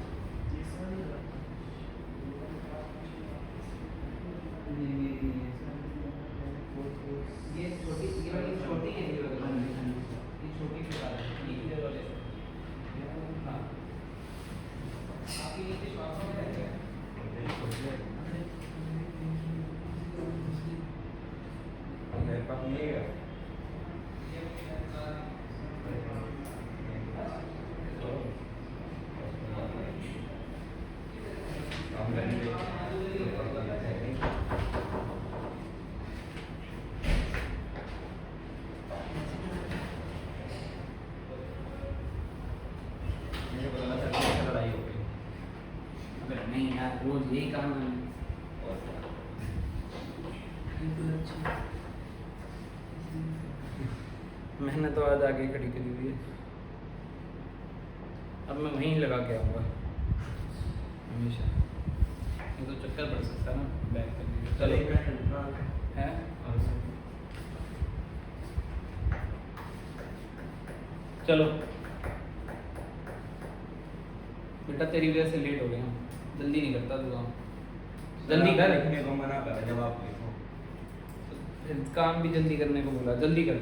ये छोटी, ये वाली छोटी है, ये छोटी के कारण ये इधर वाले। हाँ आपके नीचे श्वास में रहेगा। मेरे पास नहीं है। नहीं यार रोज यही काम है। मैंने तो आज आगे खड़ी करी हुई है, अब मैं वहीं लगा के आऊँगा हमेशा, ये तो चक्कर पड़ सकता है ना बैक करने। चलो है चलो बेटा तेरी वजह से लेट हो गए हम, जल्दी नहीं करता तू काम, जल्दी कर। लिखने को मना कर जब आप लिखो। फिर काम भी जल्दी करने को बोला, जल्दी कर।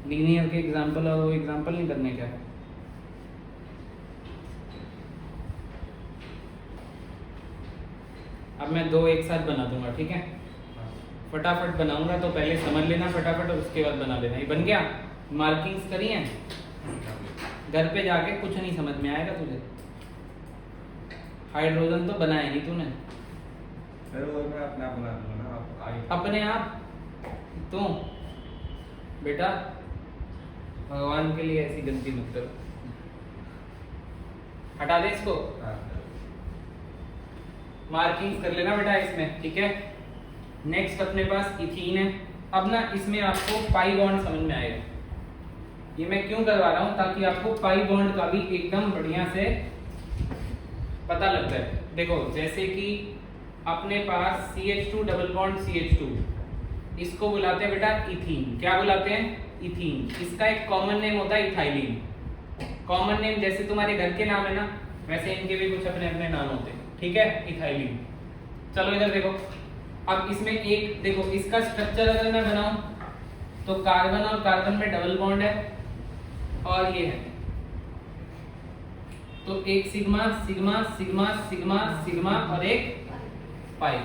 लीनियर के एग्जांपल और वो एग्जांपल नहीं करने क्या? अब मैं 2 एक साथ बना दूंगा, ठीक है? फटाफट बनाऊंगा तो पहले समझ लेना फटाफट और उसके बाद बना लेना। ये बन गया, मार्किंग्स करी हैं, घर पे जाके कुछ नहीं समझ में आएगा तुझे। हाइड्रोजन तो बनाया नहीं तूने, फिर वो मैं अपने आप बना दूंगा ना, आप आगे अपने आप तो बेटा भगवान के लिए ऐसी गलती मत करो। हटा दे इसको, हाँ। मार्किंग कर लेना बेटा इसमें, ठीक है? नेक्स्ट अपने पास इथीन है। अब ना इसमें आपको पाई बॉन्ड समझ में आएगा, ये मैं क्यों करवा रहा हूँ, ताकि आपको पाई बॉन्ड का भी एकदम बढ़िया से पता लग जाए। देखो जैसे कि अपने पास CH2 डबल बॉन्ड CH2, इसको बुलाते हैं बेटा इथीन। क्या बुलाते हैं? इथीन। इसका एक कॉमन नेम होता है इथाइलिन। कॉमन नेम जैसे तुम्हारे घर के नाम है ना, वैसे इनके भी कुछ अपने अपने नाम होते हैं, ठीक है, इथाइलिन। चलो इधर देखो, अब इसमें एक देखो इसका स्ट्रक्चर अगर मैं बनाऊं तो कार्बन और कार्बन में डबल बॉन्ड है और ये है, तो एक sigma sigma sigma sigma sigma और एक पाई।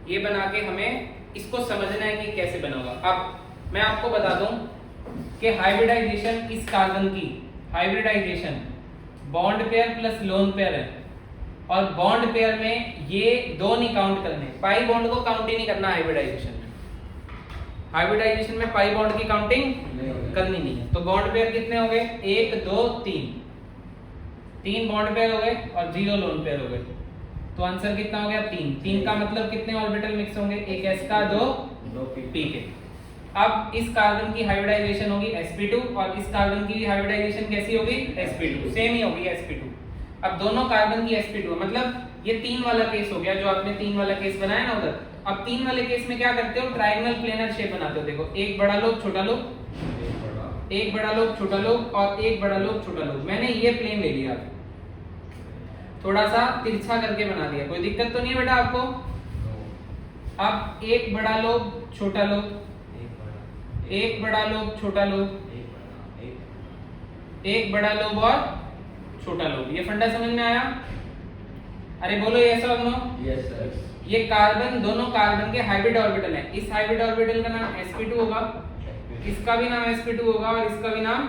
ये बना के हमें इसको समझना है कि कैसे बना होगा। अब मैं आपको बता दूं कि हाइब्रिडाइजेशन इस कार्बन की hybridization bond pair plus lone pair है, और बॉन्ड पेयर में ये दो नहीं काउंट करने, पाई बॉन्ड को काउंट ही नहीं करना हाइब्रिडाइजेशन में। हाइब्रिडाइजेशन में पाई बॉन्ड की काउंटिंग करनी नहीं है। तो बॉन्ड पेयर कितने हो गए? 1 2 3, 3 बॉन्ड पेयर हो गए और 0 लोन पेयर हो गए। तो आंसर कितना हो गया? 3। 3 का मतलब कितने ऑर्बिटल मिक्स होंगे? एक s का, 2 p के। अब इस कार्बन की हाइब्रिडाइजेशन होगी sp2 और इस कार्बन की भी हाइब्रिडाइजेशन कैसी होगी? sp2, सेम ही होगी sp2। अब दोनों कार्बन की sp2, मतलब ये 3 वाला केस हो गया जो आपने 3 वाला केस बनाया ना उधर। अब 3 वाले केस में क्या करते हो? ट्रायंगल प्लेनर शेप बनाते हो। देखो एक बड़ा लोब छोटा लोब, एक बड़ा लोब छोटा लोब और एक बड़ा लोब छोटा लोब। मैंने ये प्लेन ले लिया, थोड़ा सा तिरछा करके बना दिया, कोई दिक्कत तो नहीं है बेटा आपको? अब एक बड़ा लोब छोटा लोब, एक बड़ा लोब छोटा लोब, एक बड़ा लोब और छोटा लोब। ये फंडा समझ में आया? अरे बोलो यस और नो। Yes sir. ये कार्बन, दोनों कार्बन के हाइब्रिड ऑर्बिटल है। इस हाइब्रिड ऑर्बिटल का नाम sp2 होगा, इसका भी नाम sp2 होगा और इसका भी नाम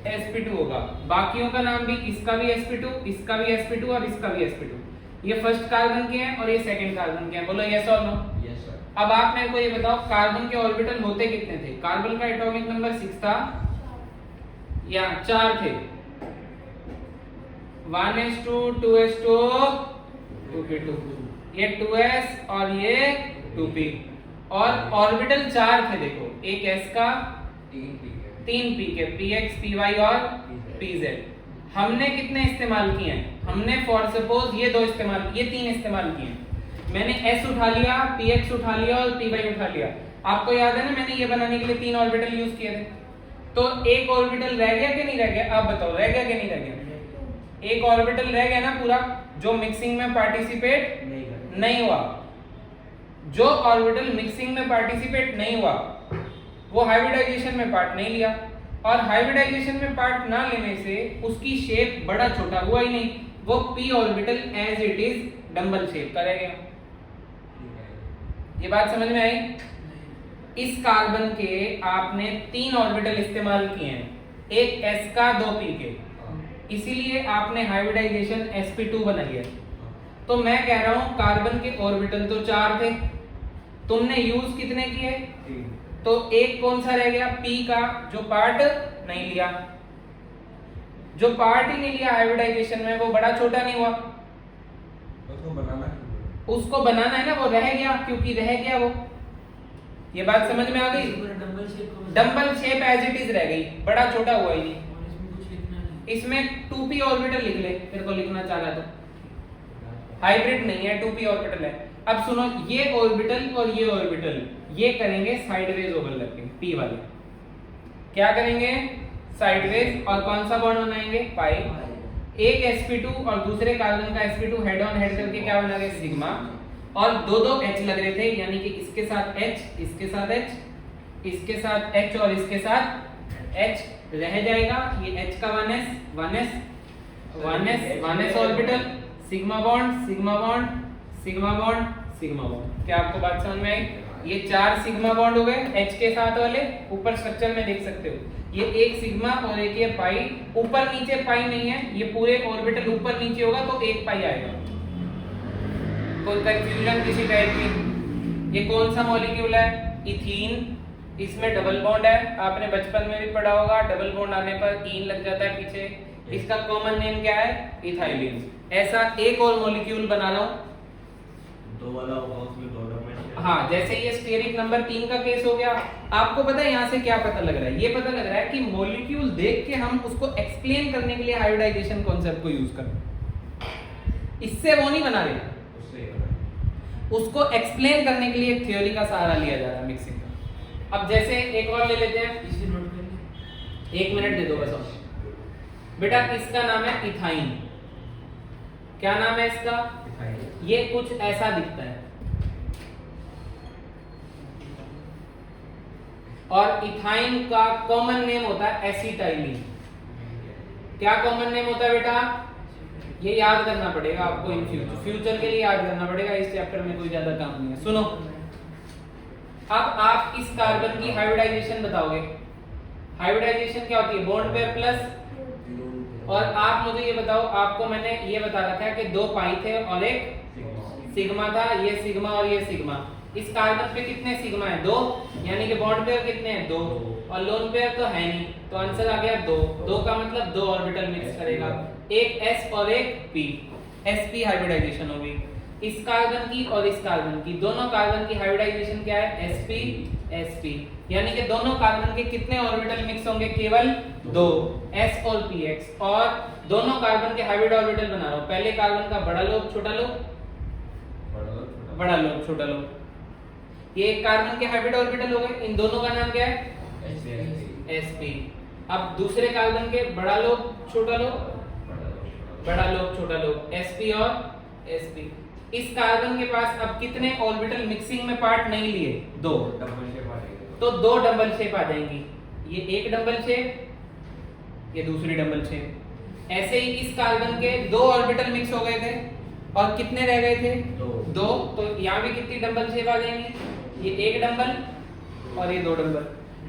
sp2 होगा। बाकियों का नाम भी, इसका भी sp2, इसका भी sp2 और इसका भी sp2। ये फर्स्ट कार्बन के हैं और ये सेकंड कार्बन के हैं। बोलो यस और नो। Yes sir. अब आप मेरे को ये बताओ कार्बन के ऑर्बिटल होते कितने थे? कार्बन का एटॉमिक नंबर 6 था या 4 थे? 1s2 2s2 2p2, ये 2s और ये 2p, और ऑर्बिटल 4 थे। देखो एक s का, 3 p के, px py और pz। हमने कितने इस्तेमाल किए हैं? हमने फॉर सपोज ये 2 इस्तेमाल, ये 3 इस्तेमाल किए हैं। मैंने s उठा लिया, px उठा लिया और py उठा लिया। आपको याद है ना मैंने ये बनाने के लिए 3 ऑर्बिटल यूज किए थे। तो एक ऑर्बिटल रह गया कि नहीं रह गया? आप बताओ रह गया कि नहीं रह गया? एक ऑर्बिटल रह गया ना पूरा, जो मिक्सिंग में पार्टिसिपेट नहीं हुआ। जो ऑर्बिटल मिक्सिंग में पार्टिसिपेट नहीं हुआ वो हाइब्रिडाइजेशन में पार्ट नहीं लिया, और हाइब्रिडाइजेशन में पार्ट ना लेने से उसकी शेप बड़ा छोटा हुआ ही नहीं, वो p orbital as it is dumbbell shape का रह गया। ये बात समझ में आई? इस कार्बन के आपने 3 ऑर्बिटल इस्तेमाल किए हैं, एक s का, 2 p के, इसीलिए आपने हाइब्रिडाइजेशन sp2 बनाई है। तो मैं कह रहा हूं कार्बन के ऑर्बिटल तो 4 थे, तुमने यूज कितने किए? 3। तो एक कौन सा रह गया? p का, जो पार्ट नहीं लिया। जो पार्ट ही नहीं लिया हाइब्रिडाइजेशन में, वो बड़ा छोटा नहीं हुआ, उसको बनाना है। उसको बनाना है ना, वो रह गया, क्योंकि रह गया वो। ये बात समझ में आ गई? Dumbbell shape as it is रह गई, बड़ा छोटा हुआ ही नहीं। इसमें 2p ऑर्बिटल लिख ले, तेरे को लिखना चाह रहा तो। हाइब्रिड नहीं है, 2p ऑर्बिटल है। अब सुनो, ये ऑर्बिटल और ये ऑर्बिटल ये करेंगे साइडवेज ओवरलैपिंग, p वाले क्या करेंगे? साइडवेज। और कौन सा बॉन्ड बनाएंगे? पाई। एक sp2 और दूसरे कार्बन का sp2 हेड ऑन हेड करके क्या बना गया? सिग्मा। और दो H लग रहे थे, यानी कि इसके साथ H, इसके साथ H, इसके साथ H और इसके साथ H रह जाएगा। ये H का 1s orbital, sigma bond sigma bond sigma bond sigma bond. क्या आपको बात समझ में आई? ये 4 सिग्मा बॉन्ड हो गए H के साथ वाले, ऊपर स्ट्रक्चर में देख सकते हो। ये एक सिग्मा और एक ये पाई, ऊपर नीचे पाई नहीं है, ये पूरे ऑर्बिटल ऊपर नीचे होगा तो एक पाई आएगा। कोई कंफ्यूजन किसी टाइप की? ये कौन सा मॉलिक्यूल है? इथीन। इसमें डबल बॉन्ड है, आपने बचपन में भी पढ़ा होगा, डबल बॉन्ड आने पर ईन लग जाता है पीछे। इसका कॉमन नेम क्या है? इथाइलिन। ऐसा एक और मॉलिक्यूल बना लो, 2 वाला होगा उसमें 2 डबल। हाँ जैसे ये स्टेरिक नंबर 3 का केस हो गया, आपको पता है यहाँ से क्या पता लग रहा है? ये पता लग रहा है कि मॉलिक्यूल देख के हम उसको एक्सप्लेन करने के लिए हाइब्रिडाइजेशन कॉन्सेप्ट को यूज करते हैं। इससे वो नहीं बना रहे, उसको एक्सप्लेन करने के लिए एक थ्योरी का सहारा लिया जा रहा है मिक्सिंग का। अब जैसे एक और ले लेते हैं, इसे नोट कर ली। 1 मिनट दे दो बस और। बेटा इसका नाम है इथाइन। क्या नाम है इसका? ये कुछ ऐसा दिखता है, और इथाइन का कॉमन नेम होता है एसिटाइलिन। क्या कॉमन नेम होता है बेटा? ये याद करना पड़ेगा आपको इन फ्यूचर के लिए याद करना पड़ेगा, इस चैप्टर में कोई ज्यादा काम नहीं है। सुनो, अब आप इस कार्बन की हाइब्रिडाइजेशन बताओगे। हाइब्रिडाइजेशन क्या होती है? बॉन्ड पेयर प्लस, और आप मुझे ये बताओ, आपको मैंने ये बता रखा है कि 2 पाई थे और एक सिग्मा था, ये सिग्मा और ये सिग्मा। इस कार्बन पे कितने सिग्मा है? 2, यानी कि बॉन्ड पेयर कितने हैं? 2, और लोन पेयर तो है नहीं, तो आंसर आ गया 2। 2 का मतलब 2 ऑर्बिटल मिक्स करेगा, एक s और एक p, sp हाइब्रिडाइजेशन होगी। इस कार्बन की और इस कार्बन की, दोनों कार्बन की हाइब्रिडाइजेशन क्या है? sp sp, यानी कि दोनों कार्बन के कितने ऑर्बिटल मिक्स होंगे? केवल 2, s और px। और दोनों कार्बन के हाइब्रिड ऑर्बिटल बना रहा हूं। पहले कार्बन का बड़ा लोब छोटा लोब, बड़ा लोब छोटा लोब, ये एक कार्बन के हाइब्रिड ऑर्बिटल हो गए। इन दोनों का नाम क्या है? sp। अब दूसरे कार्बन के बड़ा लोब छोटा लोब, बड़ा लोब छोटा लोब, sp और sp। इस कार्बन के पास अब कितने ऑर्बिटल मिक्सिंग में पार्ट नहीं लिए? 2, तो 2 डबल शेप आ जाएंगी। ये एक डबल शेप, ये दूसरी डबल शेप। ऐसे ही इस कार्बन के 2 ऑर्बिटल मिक्स हो गए थे, और कितने रह गए थे? 2, तो यहाँ भी कितनी डबल शेप आ जाएंगी? ये एक डबल और ये 2 डबल।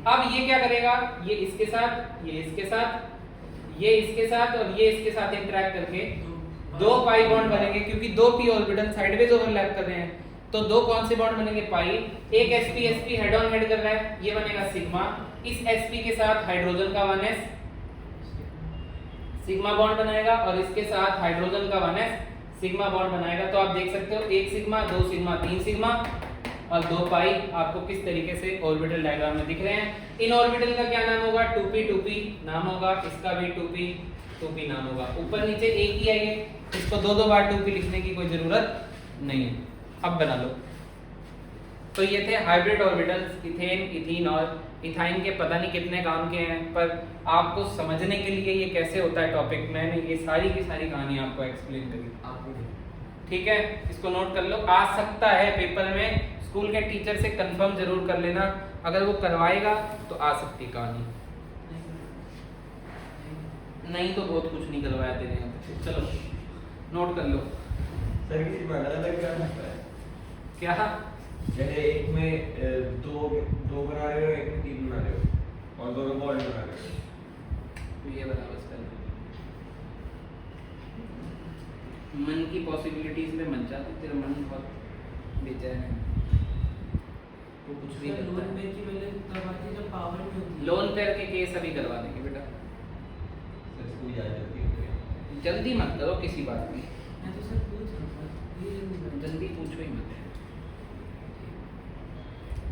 अब ये क्या करेगा? ये इसके साथ, ये इसके साथ, ये इसके साथ और ये इसके साथ इंटरेक्ट करके 2 पाई बॉन्ड बनेंगे, क्योंकि 2 p ऑर्बिटल साइडवेज ओवरलैप कर रहे हैं। तो 2 कौन से बॉन्ड बनेंगे? पाई। एक sp sp head on head कर रहा है, ये बनेगा सिग्मा। इस sp के साथ हाइड्रोजन का 1s सिग्मा बॉन्ड बनाएगा, और इसके साथ हाइड्रोजन का 1s सिग्मा बॉन्ड बनाएगा। तो आप देख सकते हो 1 सिग्मा, 2 सिग्मा, 3 सिग्मा और 2 पाई आपको किस तरीके से ऑर्बिटल डायग्राम में दिख रहे हैं। इन ऑर्बिटल का क्या नाम होगा? 2p 2p नाम होगा, इसका भी 2p 2p नाम होगा। ऊपर नीचे एक ही है ये, इसको 2 बार 2p लिखने की कोई जरूरत नहीं है। अब बना लो। तो ये थे हाइब्रिड ऑर्बिटल्स, इथेन, इथीन और इथाइन के पता नहीं कितने काम के हैं, पर आपको समझने के लिए ये कैसे होता है टॉपिक, मैंने ये सारी की सारी कहानी आपको एक्सप्लेन करी। ठीक है, इसको नोट कर लो। आ सकता है पेपर में, स्कूल के टीचर से कंफर्म जरूर कर लेना, अगर वो करवाएगा तो आ सकती कहानी, नहीं तो बहुत कुछ नहीं करवाया तेरे यहाँ पे। चलो नोट कर लो। सर किसी में अलग अलग क्या लगता है? क्या? जैसे एक में दो बना रहे हो, एक में 3 बना रहे हो, और दोनों बॉन्ड बना रहे हो। ये बराबर कर मन की पॉसिबिलिटीज में मन चाहते, तेरा मन बहुत बेचैन है, वो कुछ भी लोन पे की मैंने करवाती जब पावर नहीं होती। लोन पेयर के केस अभी करवा देंगे बेटा, सर स्कूल जा जाती है। जल्दी मत करो किसी बात में, मैं तो सर पूछ रहा था, जल्दी पूछो ही मत।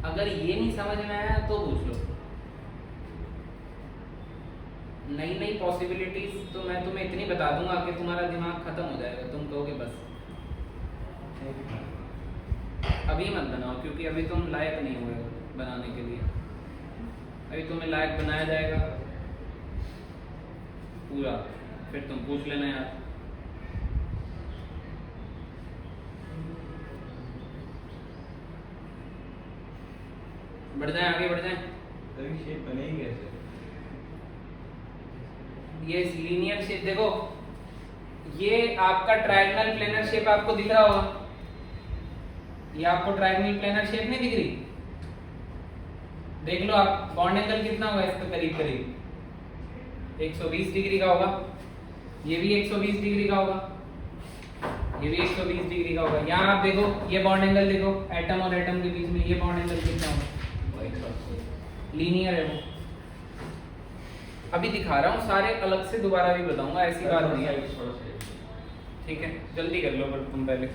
अगर ये नहीं समझ में आया तो पूछ लो। नई नई पॉसिबिलिटीज तो मैं तुम्हें इतनी बता दूंगा कि तुम्हारा दिमाग खत्म हो जाएगा, तुम कहोगे बस। अभी मत बनाओ, क्योंकि अभी तुम लायक नहीं हुए बनाने के लिए, अभी तुम्हें लायक बनाया जाएगा पूरा, फिर तुम पूछ लेना यार। बढ़ जाए, आगे बढ़ जाए। तभी शेप बनेगी कैसे? ये लीनियर शेप देखो, ये आपका ट्रायंगल प्लेनर शेप आपको दिख रहा होगा, ये आपको ट्रायंगल प्लेनर शेप नहीं दिख रही? देख लो आप, बॉन्ड एंगल कितना होगा इसका? करीब करीब 120 डिग्री का होगा, ये भी 120 डिग्री का होगा, ये भी 120 डिग्री का होगा। यहाँ आप देखो, ये बॉन्ड एंगल देखो, एटम और एटम के बीच में ये बॉन्ड एंगल कितना होगा? लीनियर है वो। अभी दिखा रहा हूँ, सारे अलग से दोबारा भी बताऊंगा, ऐसी बात नहीं है। ठीक है, जल्दी कर लो पर तुम पहले।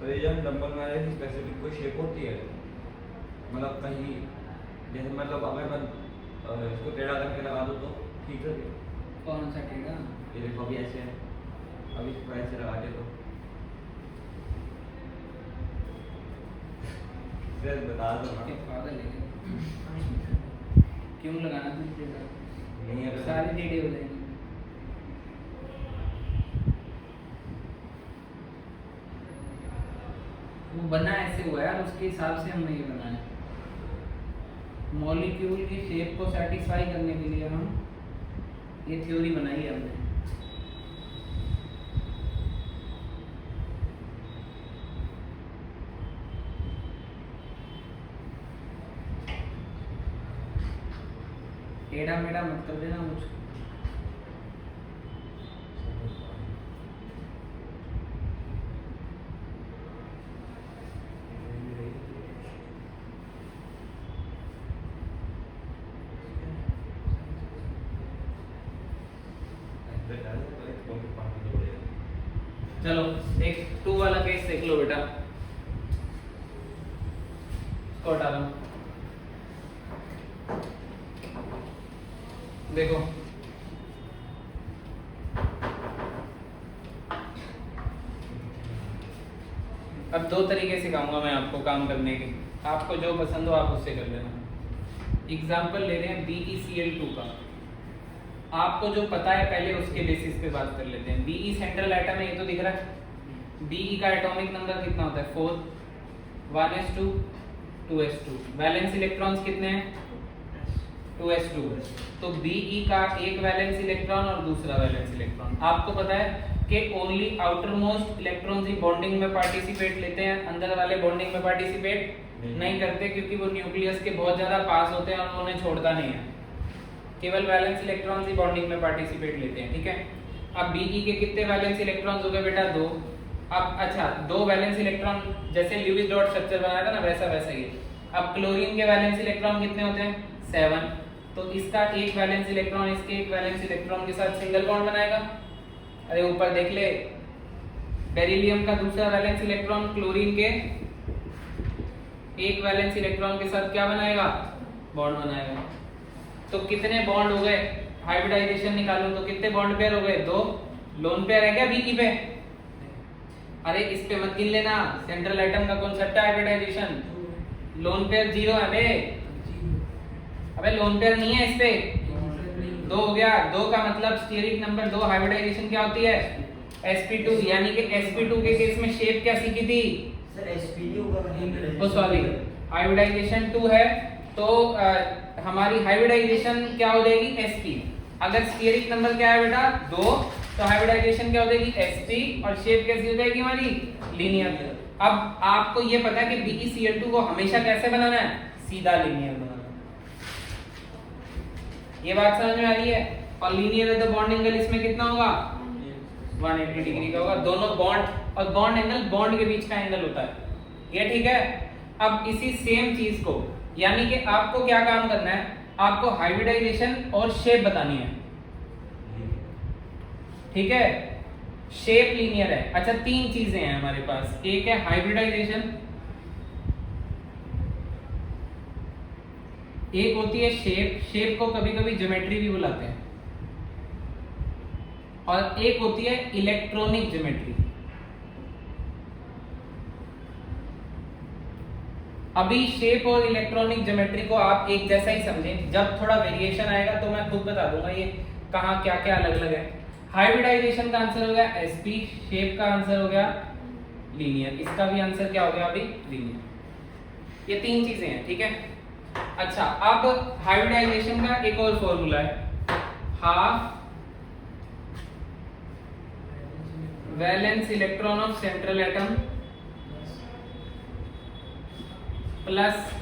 तो ये जब डंबल में स्पेसिफिक कोई शेप होती है, मतलब कहीं जैसे मतलब अगर मैं इसको टेढ़ा करके लगा दूँ तो ठीक है। कौन सा टेढ़ा? ये देखो अभी ऐसे है, अभी इसको ऐसे लगा दे तो फिर बता दो ना। क्या पागल है क्या? क्यों लगाना तुम टेढ़ा? नहीं अगर सारे टेढ़े हो जाएंगे। वो बना ऐसे हुआ है यार, उसके हिसाब से हमने ये बनाया। मॉलिक्यूल की शेप को सेटिस्फाई करने के लिए हम ये थ्योरी बनाई है हमने। टेढ़ा मेढ़ा मत कर देना मुझको। चलो एक 2 वाला केस देख लो बेटा, इसको हटा दो। देखो अब 2 तरीके सिखाऊंगा मैं आपको काम करने के, आपको जो पसंद हो आप उससे कर लेना। एग्जाम्पल ले रहे हैं BeCl2 का, आपको जो पता है पहले उसके बेसिस पे बात कर लेते हैं। Be सेंट्रल एटम है, ये तो दिख रहा है। Be का एटॉमिक नंबर कितना होता है? 4, 1s2 2s2। वैलेंस इलेक्ट्रॉन्स कितने हैं? 2s2। तो Be का एक वैलेंस इलेक्ट्रॉन और दूसरा वैलेंस इलेक्ट्रॉन। आपको पता है कि ओनली आउटर मोस्ट इलेक्ट्रॉन्स ही बॉन्डिंग में पार्टिसिपेट लेते हैं, अंदर वाले बॉन्डिंग में पार्टिसिपेट नहीं करते, क्योंकि वो न्यूक्लियस के बहुत ज्यादा पास होते हैं और उन्हें छोड़ता नहीं है। केवल वैलेंस इलेक्ट्रॉन्स ही बॉन्डिंग में पार्टिसिपेट लेते हैं, ठीक है। अब Be के कितने वैलेंस इलेक्ट्रॉन्स हो गए बेटा? 2। अब अच्छा 2 वैलेंस इलेक्ट्रॉन, जैसे ल्यूइस डॉट स्ट्रक्चर बनाया था ना वैसा वैसा ही। अब क्लोरीन के वैलेंस इलेक्ट्रॉन कितने होते हैं? 7। तो इसका एक वैलेंस इलेक्ट्रॉन इसके एक वैलेंस इलेक्ट्रॉन के साथ सिंगल बॉन्ड बनाएगा। अरे ऊपर देख ले, बेरिलियम का दूसरा वैलेंस इलेक्ट्रॉन क्लोरीन के एक वैलेंस इलेक्ट्रॉन के साथ क्या बनाएगा? बॉन्ड बनाएगा। तो कितने बॉन्ड हो गए? हाइब्रिडाइजेशन निकालो तो कितने बॉन्ड पेयर हो गए? 2। लोन पेयर है क्या Be पे? अरे इस पे मत गिन लेना, सेंट्रल एटम का कॉन्सेप्ट है हाइब्रिडाइजेशन। लोन पेयर 0 है बे। अबे लोन पेयर नहीं है इस पे। 2 हो गया। 2 का मतलब स्टीरिक नंबर 2। हाइब्रिडाइजेशन क्या होती है? sp2। यानी कि sp2 के केस में शेप क्या सीखी थी? सर sp2 का सॉरी हाइब्रिडाइजेशन 2 है तो हमारी हाइब्रिडाइजेशन क्या हो जाएगी? sp। अगर स्टीरिक नंबर क्या है बेटा? 2, तो हाइब्रिडाइजेशन क्या हो जाएगी? sp। और शेप कैसी हो जाएगी हमारी? लीनियर। अब आपको ये पता है कि BeCl2 को हमेशा कैसे बनाना है? सीधा लीनियर बनाना। ये बात समझ में आ रही है? और लीनियर है तो बॉन्ड एंगल इसमें कितना होगा? 180 डिग्री का होगा। दोनों बॉन्ड और बॉन्ड एंगल बॉन्ड के बीच का एंगल होता है, ये ठीक है। अब इसी सेम चीज को, यानी कि आपको क्या काम करना है? आपको हाइब्रिडाइजेशन और शेप बतानी है, ठीक है। शेप लीनियर है। अच्छा 3 चीजें हैं हमारे पास। एक है हाइब्रिडाइजेशन, एक होती है शेप, शेप को कभी कभी ज्योमेट्री भी बुलाते हैं, और एक होती है इलेक्ट्रॉनिक ज्योमेट्री। अभी शेप और इलेक्ट्रॉनिक ज्योमेट्री को आप एक जैसा ही समझें, जब थोड़ा वेरिएशन आएगा तो मैं खुद बता दूंगा ये कहाँ क्या क्या अलग अलग है। हाइब्रिडाइजेशन का आंसर हो गया sp, शेप का आंसर हो गया लीनियर, इसका भी आंसर क्या हो गया अभी? लीनियर। ये 3 चीजें हैं, ठीक है। अच्छा अब हाइब्रिडाइजेशन का एक और फॉर्मूला है, half valence electron of central atom plus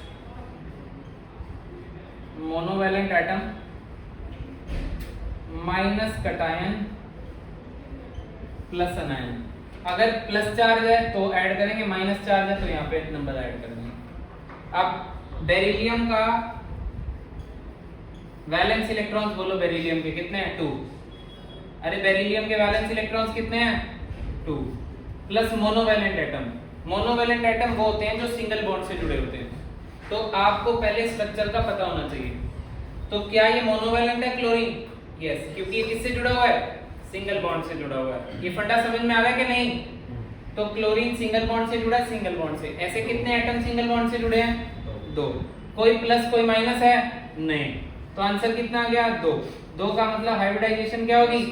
monovalent atom minus cation plus अनायन। अगर प्लस चार्ज है तो ऐड करेंगे, माइनस चार्ज है तो यहाँ पे नंबर ऐड कर देंगे। अब बेरिलियम का वैलेंस इलेक्ट्रॉन्स बोलो, बेरिलियम के कितने हैं? 2। अरे बेरिलियम के वैलेंस इलेक्ट्रॉन्स कितने हैं? 2 plus monovalent atom monovalent atom वो होते हैं जो सिंगल बॉन्ड से जुड़े होते हैं। तो आपको पहले स्ट्रक्चर का पता होना चाहिए। तो क्या ये मोनोवेलेंट है क्लोरीन? यस, क्योंकि ये किससे जुड़ा हुआ है? सिंगल बॉन्ड से जुड़ा हुआ है। ये फंडा समझ में आ रहा है कि नहीं? तो क्लोरीन सिंगल बॉन्ड से जुड़ा है, सिंगल बॉन्ड से। ऐसे कितने एटम सिंगल बॉन्ड से जुड़े हैं? 2। कोई प्लस कोई माइनस है? नहीं। तो आंसर कितना आ गया? 2। 2 का मतलब हाइब्रिडाइजेशन क्या होगी?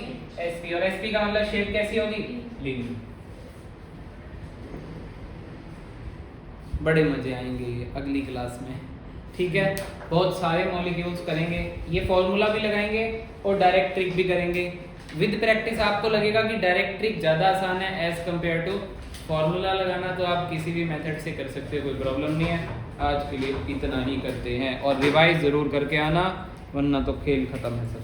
sp, और sp का मतलब शेप कैसी होगी? लिनियर। बड़े मजे आएंगे ये अगली क्लास में, ठीक है। बहुत सारे मॉलिक्यूल्स करेंगे, ये फॉर्मूला भी लगाएंगे और डायरेक्ट ट्रिक भी करेंगे। विद प्रैक्टिस आपको लगेगा कि डायरेक्ट ट्रिक ज़्यादा आसान है एज कम्पेयर टू फॉर्मूला लगाना। तो आप किसी भी मेथड से कर सकते हो, कोई प्रॉब्लम नहीं है। आज के लिए इतना ही करते हैं और रिवाइज ज़रूर करके आना, वरना तो खेल ख़त्म है सब।